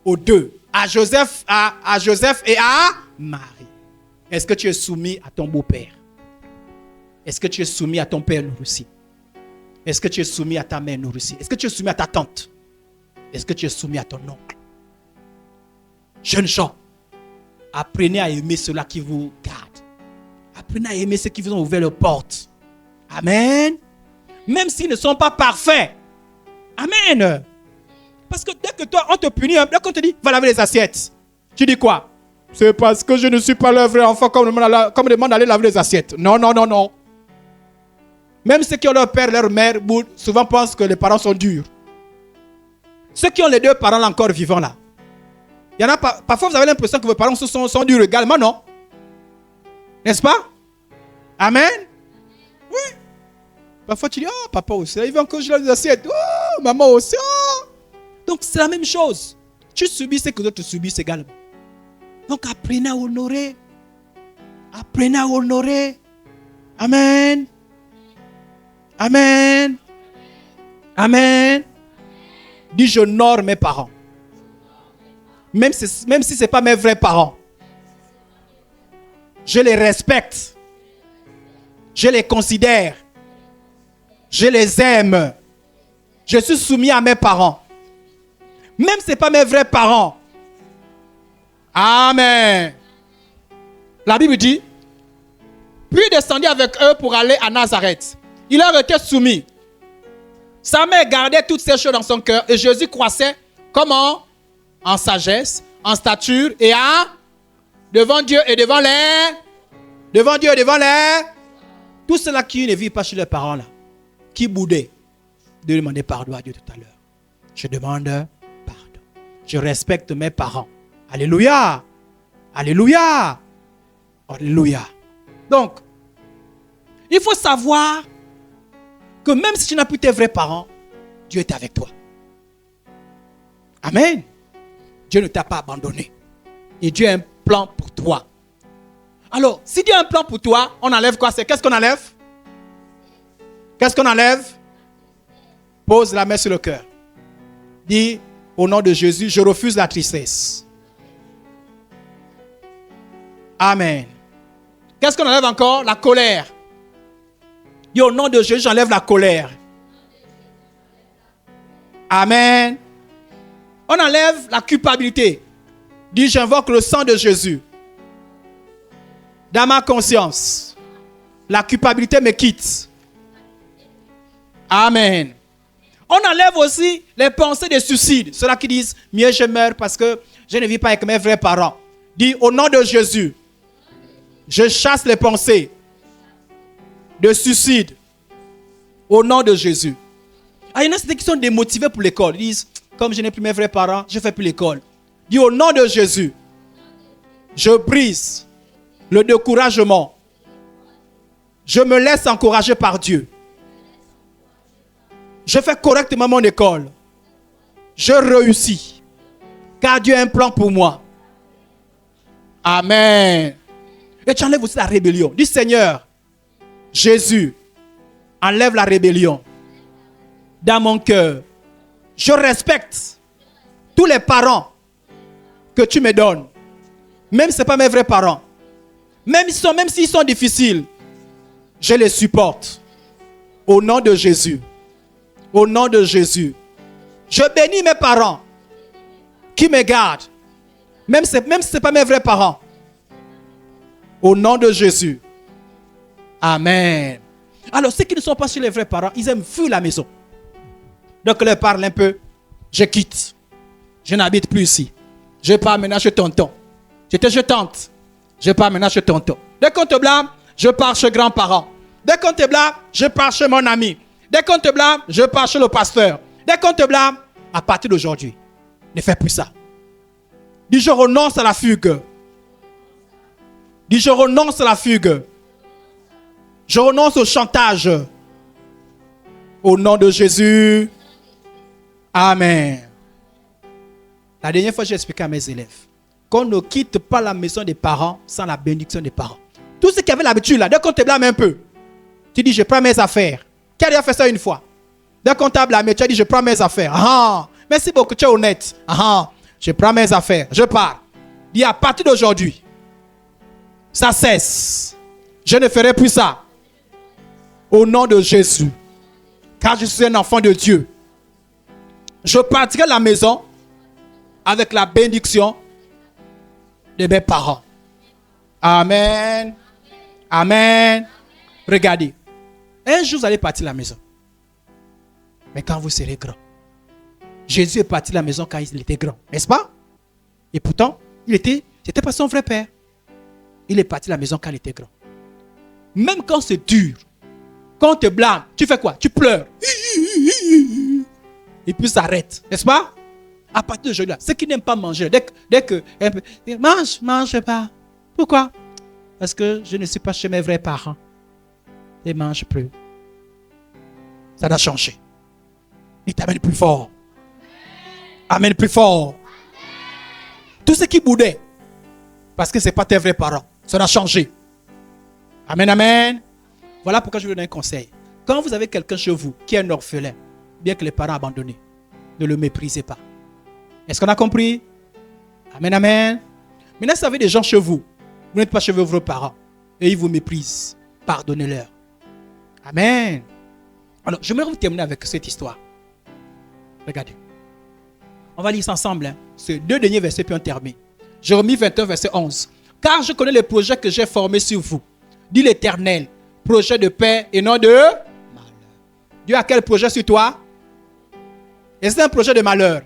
Aux deux. À Joseph et à Marie. Est-ce que tu es soumis à ton beau-père? Est-ce que tu es soumis à ton père nourricier? Est-ce que tu es soumis à ta mère nourricier? Est-ce que tu es soumis à ta tante? Est-ce que tu es soumis à ton oncle? Jeunes gens, apprenez à aimer ceux-là qui vous gardent. Apprenez à aimer ceux qui vous ont ouvert les portes. Amen. Même s'ils ne sont pas parfaits. Amen. Parce que dès que toi, on te punit, dès qu'on te dit, va laver les assiettes. Tu dis quoi? C'est parce que je ne suis pas leur vrai enfant comme me demande d'aller laver les assiettes. Non, non, non, non. Même ceux qui ont leur père, leur mère, souvent pensent que les parents sont durs. Ceux qui ont les deux parents là, encore vivants là. Il y en a parfois vous avez l'impression que vos parents sont durs également, non? N'est-ce pas? Amen? Oui. Parfois tu dis, oh papa aussi, il va encore jouer les assiettes. Oh maman aussi. Oh. Donc c'est la même chose. Tu subis ce que d'autres subissent également. Donc apprenez à honorer. Apprenez à honorer. Amen. Amen. Amen. Dis, j'honore mes parents. Même si ce n'est pas mes vrais parents. Je les respecte. Je les considère. Je les aime. Je suis soumis à mes parents. Même si ce n'est pas mes vrais parents. Amen. La Bible dit, puis il descendit avec eux pour aller à Nazareth. Il leur était soumis. Sa mère gardait toutes ces choses dans son cœur et Jésus croissait comment? En sagesse, en stature et devant Dieu et devant les tous ceux-là qui ne vivent pas chez leurs parents là, qui boudaient, de demander pardon à Dieu tout à l'heure. Je demande pardon. Je respecte mes parents. Alléluia. Alléluia. Alléluia. Donc, il faut savoir que même si tu n'as plus tes vrais parents, Dieu est avec toi. Amen. Dieu ne t'a pas abandonné. Et Dieu a un plan pour toi. Alors, si Dieu a un plan pour toi, on enlève quoi? Qu'est-ce qu'on enlève? Qu'est-ce qu'on enlève? Pose la main sur le cœur. Dis, au nom de Jésus, je refuse la tristesse. Amen. Qu'est-ce qu'on enlève encore? La colère. Dis, au nom de Jésus, j'enlève la colère. Amen. On enlève la culpabilité. Dis, j'invoque le sang de Jésus dans ma conscience. La culpabilité me quitte. Amen. On enlève aussi les pensées de suicide. Ceux-là qui disent, mieux je meurs parce que je ne vis pas avec mes vrais parents. Dis, au nom de Jésus, Je chasse les pensées de suicide au nom de Jésus. Ah, il y en a certains qui sont démotivés pour l'école. Ils disent, comme je n'ai plus mes vrais parents, je ne fais plus l'école. Dis au nom de Jésus, je brise le découragement. Je me laisse encourager par Dieu. Je fais correctement mon école. Je réussis. Car Dieu a un plan pour moi. Amen. Et tu enlèves aussi la rébellion. Dis Seigneur, Jésus, enlève la rébellion dans mon cœur. Je respecte tous les parents que tu me donnes. Même si ce ne sont pas mes vrais parents. Même s'ils sont difficiles, je les supporte. Au nom de Jésus. Au nom de Jésus. Je bénis mes parents qui me gardent. Même si ce n'est pas mes vrais parents. Au nom de Jésus. Amen. Alors, ceux qui ne sont pas chez les vrais parents, ils aiment fuir la maison. Donc, ils leur parlent un peu. Je quitte. Je n'habite plus ici. Je pars maintenant chez tonton. J'étais chez tante. Je pars maintenant chez tonton. Dès qu'on te blâme, je pars chez grands-parents. Dès qu'on te blâme, je pars chez mon ami. Dès qu'on te blâme, je pars chez le pasteur. Dès qu'on te blâme, à partir d'aujourd'hui, ne fais plus ça. Dis, je renonce à la fugue. Dis, je renonce à la fugue. Je renonce au chantage. Au nom de Jésus. Amen. La dernière fois, j'ai expliqué à mes élèves qu'on ne quitte pas la maison des parents sans la bénédiction des parents. Tous ceux qui avaient l'habitude, là, dès qu'on te blâme un peu, tu dis, je prends mes affaires. Qui a déjà fait ça une fois? Dès qu'on t'a blâmé, tu as dit, je prends mes affaires. Ah, merci beaucoup, tu es honnête. Ah, je prends mes affaires, je pars. Dis, à partir d'aujourd'hui, ça cesse. Je ne ferai plus ça. Au nom de Jésus. Car je suis un enfant de Dieu. Je partirai de la maison avec la bénédiction de mes parents. Amen. Amen. Regardez. Un jour, vous allez partir de la maison. Mais quand vous serez grand. Jésus est parti de la maison quand il était grand. N'est-ce pas? Et pourtant, c'était pas son vrai père. Il est parti de la maison quand il était grand. Même quand c'est dur, quand on te blâme, tu fais quoi? Tu pleures. Et puis ça s'arrête. N'est-ce pas? À partir de aujourd'hui, ceux qui n'aiment pas manger, dès que mange pas. Pourquoi? Parce que je ne suis pas chez mes vrais parents. Et ne mange plus. Ça doit changer. Il t'amène plus fort. Amène plus fort. Tout ce qui boudait, parce que ce n'est pas tes vrais parents, ça doit changer. Amen, amen. Voilà pourquoi je vous donne un conseil. Quand vous avez quelqu'un chez vous qui est un orphelin, bien que les parents abandonnés, ne le méprisez pas. Est-ce qu'on a compris? Amen, amen. Maintenant, si vous avez des gens chez vous, vous n'êtes pas chez vos parents, et ils vous méprisent, pardonnez-leur. Amen. Alors, j'aimerais vous terminer avec cette histoire. Regardez. On va lire ça ensemble. Hein. Ces deux derniers versets, puis on termine. Jérémie 21, verset 11. Car je connais les projets que j'ai formés sur vous, dit l'Éternel. Projet de paix et non de malheur. Dieu a quel projet sur toi? Et c'est un projet de malheur.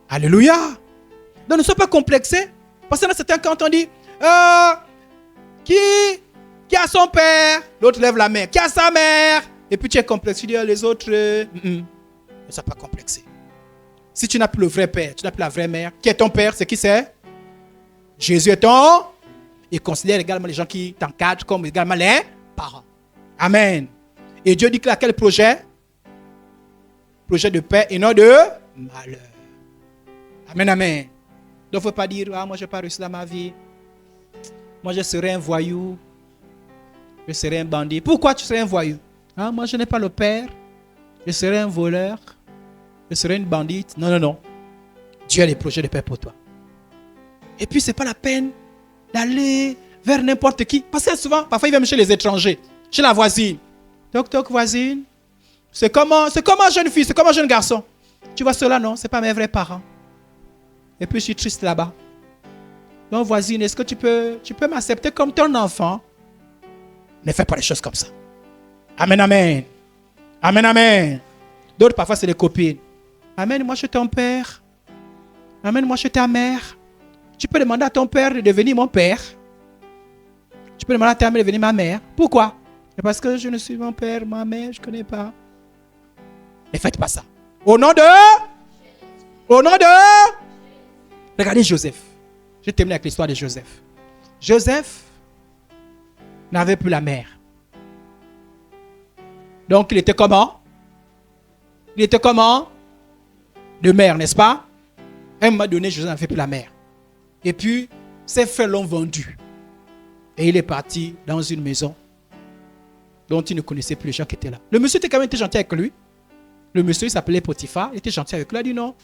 Alléluia. Donc ne sois pas complexé. Parce que dans certains cas, on dit qui a son père? L'autre lève la main. Qui a sa mère? Et puis tu es complexé. Tu dis les autres. Ne sois pas complexé. Si tu n'as plus le vrai père, tu n'as plus la vraie mère, qui est ton père? C'est qui c'est? Jésus est ton. Il considère également les gens qui t'encadrent comme également les parents. Amen. Et Dieu dit que quel projet? Projet de paix et non de malheur. Amen, amen. Donc il ne faut pas dire, moi je n'ai pas réussi dans ma vie. Moi je serai un voyou. Je serai un bandit. Pourquoi tu serais un voyou? Moi je n'ai pas le père. Je serai un voleur. Je serai une bandite. Non, non, non. Dieu a des projets de paix pour toi. Et puis ce n'est pas la peine d'aller vers n'importe qui. Parce que souvent, parfois il vient chez les étrangers. Chez la voisine. Toc, toc, voisine. C'est comment jeune fille, c'est comment jeune garçon. Tu vois cela, non? Ce n'est pas mes vrais parents. Et puis je suis triste là-bas. Donc voisine, est-ce que tu peux m'accepter comme ton enfant? Ne fais pas les choses comme ça. Amen, amen. Amen, amen. D'autres parfois c'est les copines. Amène-moi chez ton père. Amène-moi chez ta mère. Tu peux demander à ton père de devenir mon père. peux demander à ta mère de devenir ma mère. Pourquoi? C'est parce que je ne suis mon père, ma mère, je ne connais pas. Ne faites pas ça. Au nom de... Regardez Joseph. Je vais terminer avec l'histoire de Joseph. Joseph n'avait plus la mère. Donc il était comment? Il était comment? De mère, n'est-ce pas? À un moment donné, Joseph n'avait plus la mère. Et puis, ses frères l'ont vendu. Et il est parti dans une maison dont il ne connaissait plus les gens qui étaient là. Le monsieur était quand même gentil avec lui. Le monsieur, il s'appelait Potiphar. Il était gentil avec lui. Il a dit non.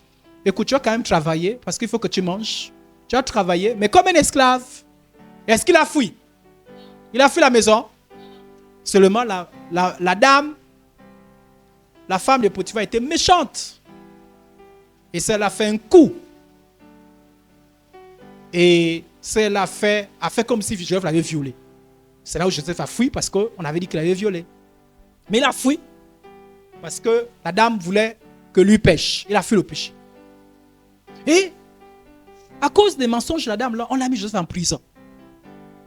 Écoute, tu vas quand même travailler parce qu'il faut que tu manges. Tu vas travailler, mais comme un esclave. Est-ce qu'il a fui? Il a fui la maison. Seulement, la dame, la femme de Potiphar était méchante. Et ça l'a fait un coup. Et ça a fait comme si Joseph l'avait violé. C'est là où Joseph a fui parce qu'on avait dit qu'il avait violé. Mais il a fui parce que la dame voulait que lui pêche. Il a fui le péché. Et à cause des mensonges de la dame, là, on a mis Joseph en prison.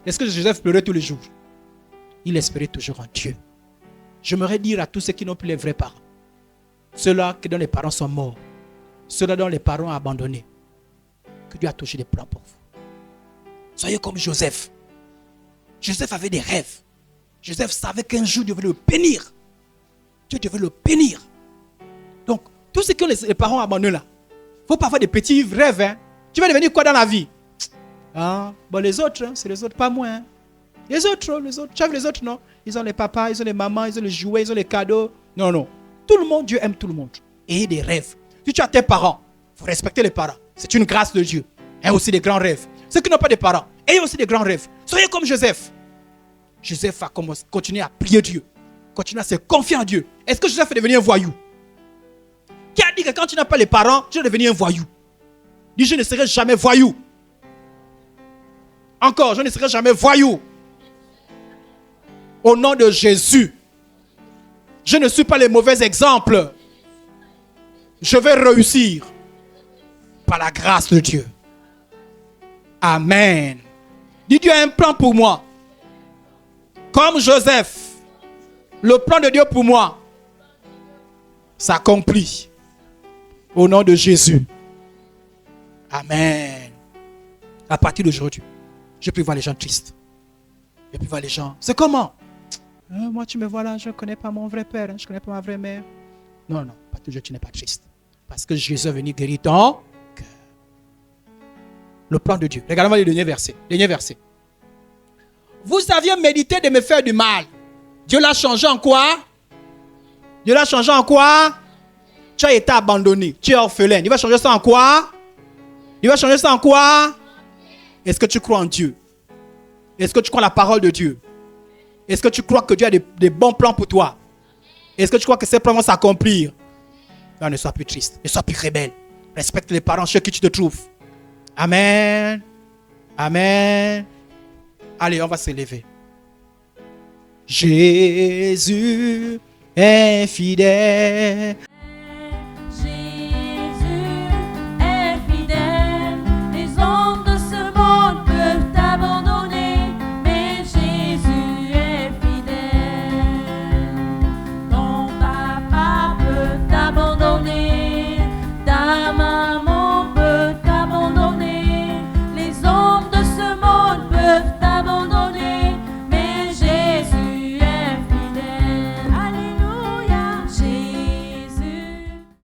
Est-ce que Joseph pleurait tous les jours? Il espérait toujours en Dieu. J'aimerais dire à tous ceux qui n'ont plus les vrais parents, ceux-là dont les parents sont morts, ceux-là dont les parents ont abandonné, que Dieu a touché des plans pour vous. Soyez comme Joseph. Joseph avait des rêves. Joseph savait qu'un jour Dieu devait le bénir. Dieu devait le bénir. Donc, tous ceux qui ont les parents abandonnés là, il faut pas avoir des petits rêves. Hein. Tu vas devenir quoi dans la vie? Ah, bon, les autres, hein, c'est les autres, pas moi. Hein. Les autres. Tu as vu les autres, non? Ils ont les papas, ils ont les mamans, ils ont les jouets, ils ont les cadeaux. Non. Tout le monde, Dieu aime tout le monde. Ayez des rêves. Si tu as tes parents, il faut respecter les parents. C'est une grâce de Dieu. Ayez aussi des grands rêves. Ceux qui n'ont pas de parents, ayez aussi des grands rêves. Soyez comme Joseph. Joseph a continué à prier Dieu. Continuer à se confier en Dieu. Est-ce que Joseph est devenu un voyou? Qui a dit que quand tu n'as pas les parents, tu vas devenir un voyou? Dis, je ne serai jamais voyou. Encore, je ne serai jamais voyou. Au nom de Jésus. Je ne suis pas les mauvais exemples. Je vais réussir. Par la grâce de Dieu. Amen. Dis, Dieu a un plan pour moi. Comme Joseph. Le plan de Dieu pour moi s'accomplit. Au nom de Jésus. Amen. À partir d'aujourd'hui, je peux voir les gens tristes. Je peux voir les gens. C'est comment? Moi, tu me vois là, je ne connais pas mon vrai père, je ne connais pas ma vraie mère. Non, à partir d'aujourd'hui, tu n'es pas triste. Parce que Jésus est venu guérir ton cœur. Le plan de Dieu. Regardez-moi le dernier verset. Vous aviez médité de me faire du mal. Dieu l'a changé en quoi? Dieu l'a changé en quoi? Tu as été abandonné. Tu es orphelin. Il va changer ça en quoi? Il va changer ça en quoi? Est-ce que tu crois en Dieu? Est-ce que tu crois en la parole de Dieu? Est-ce que tu crois que Dieu a des bons plans pour toi? Est-ce que tu crois que ces plans vont s'accomplir? Non, ne sois plus triste. Ne sois plus rebelle. Respecte les parents chez qui tu te trouves. Amen. Amen. Allez, on va se lever. Jésus est fidèle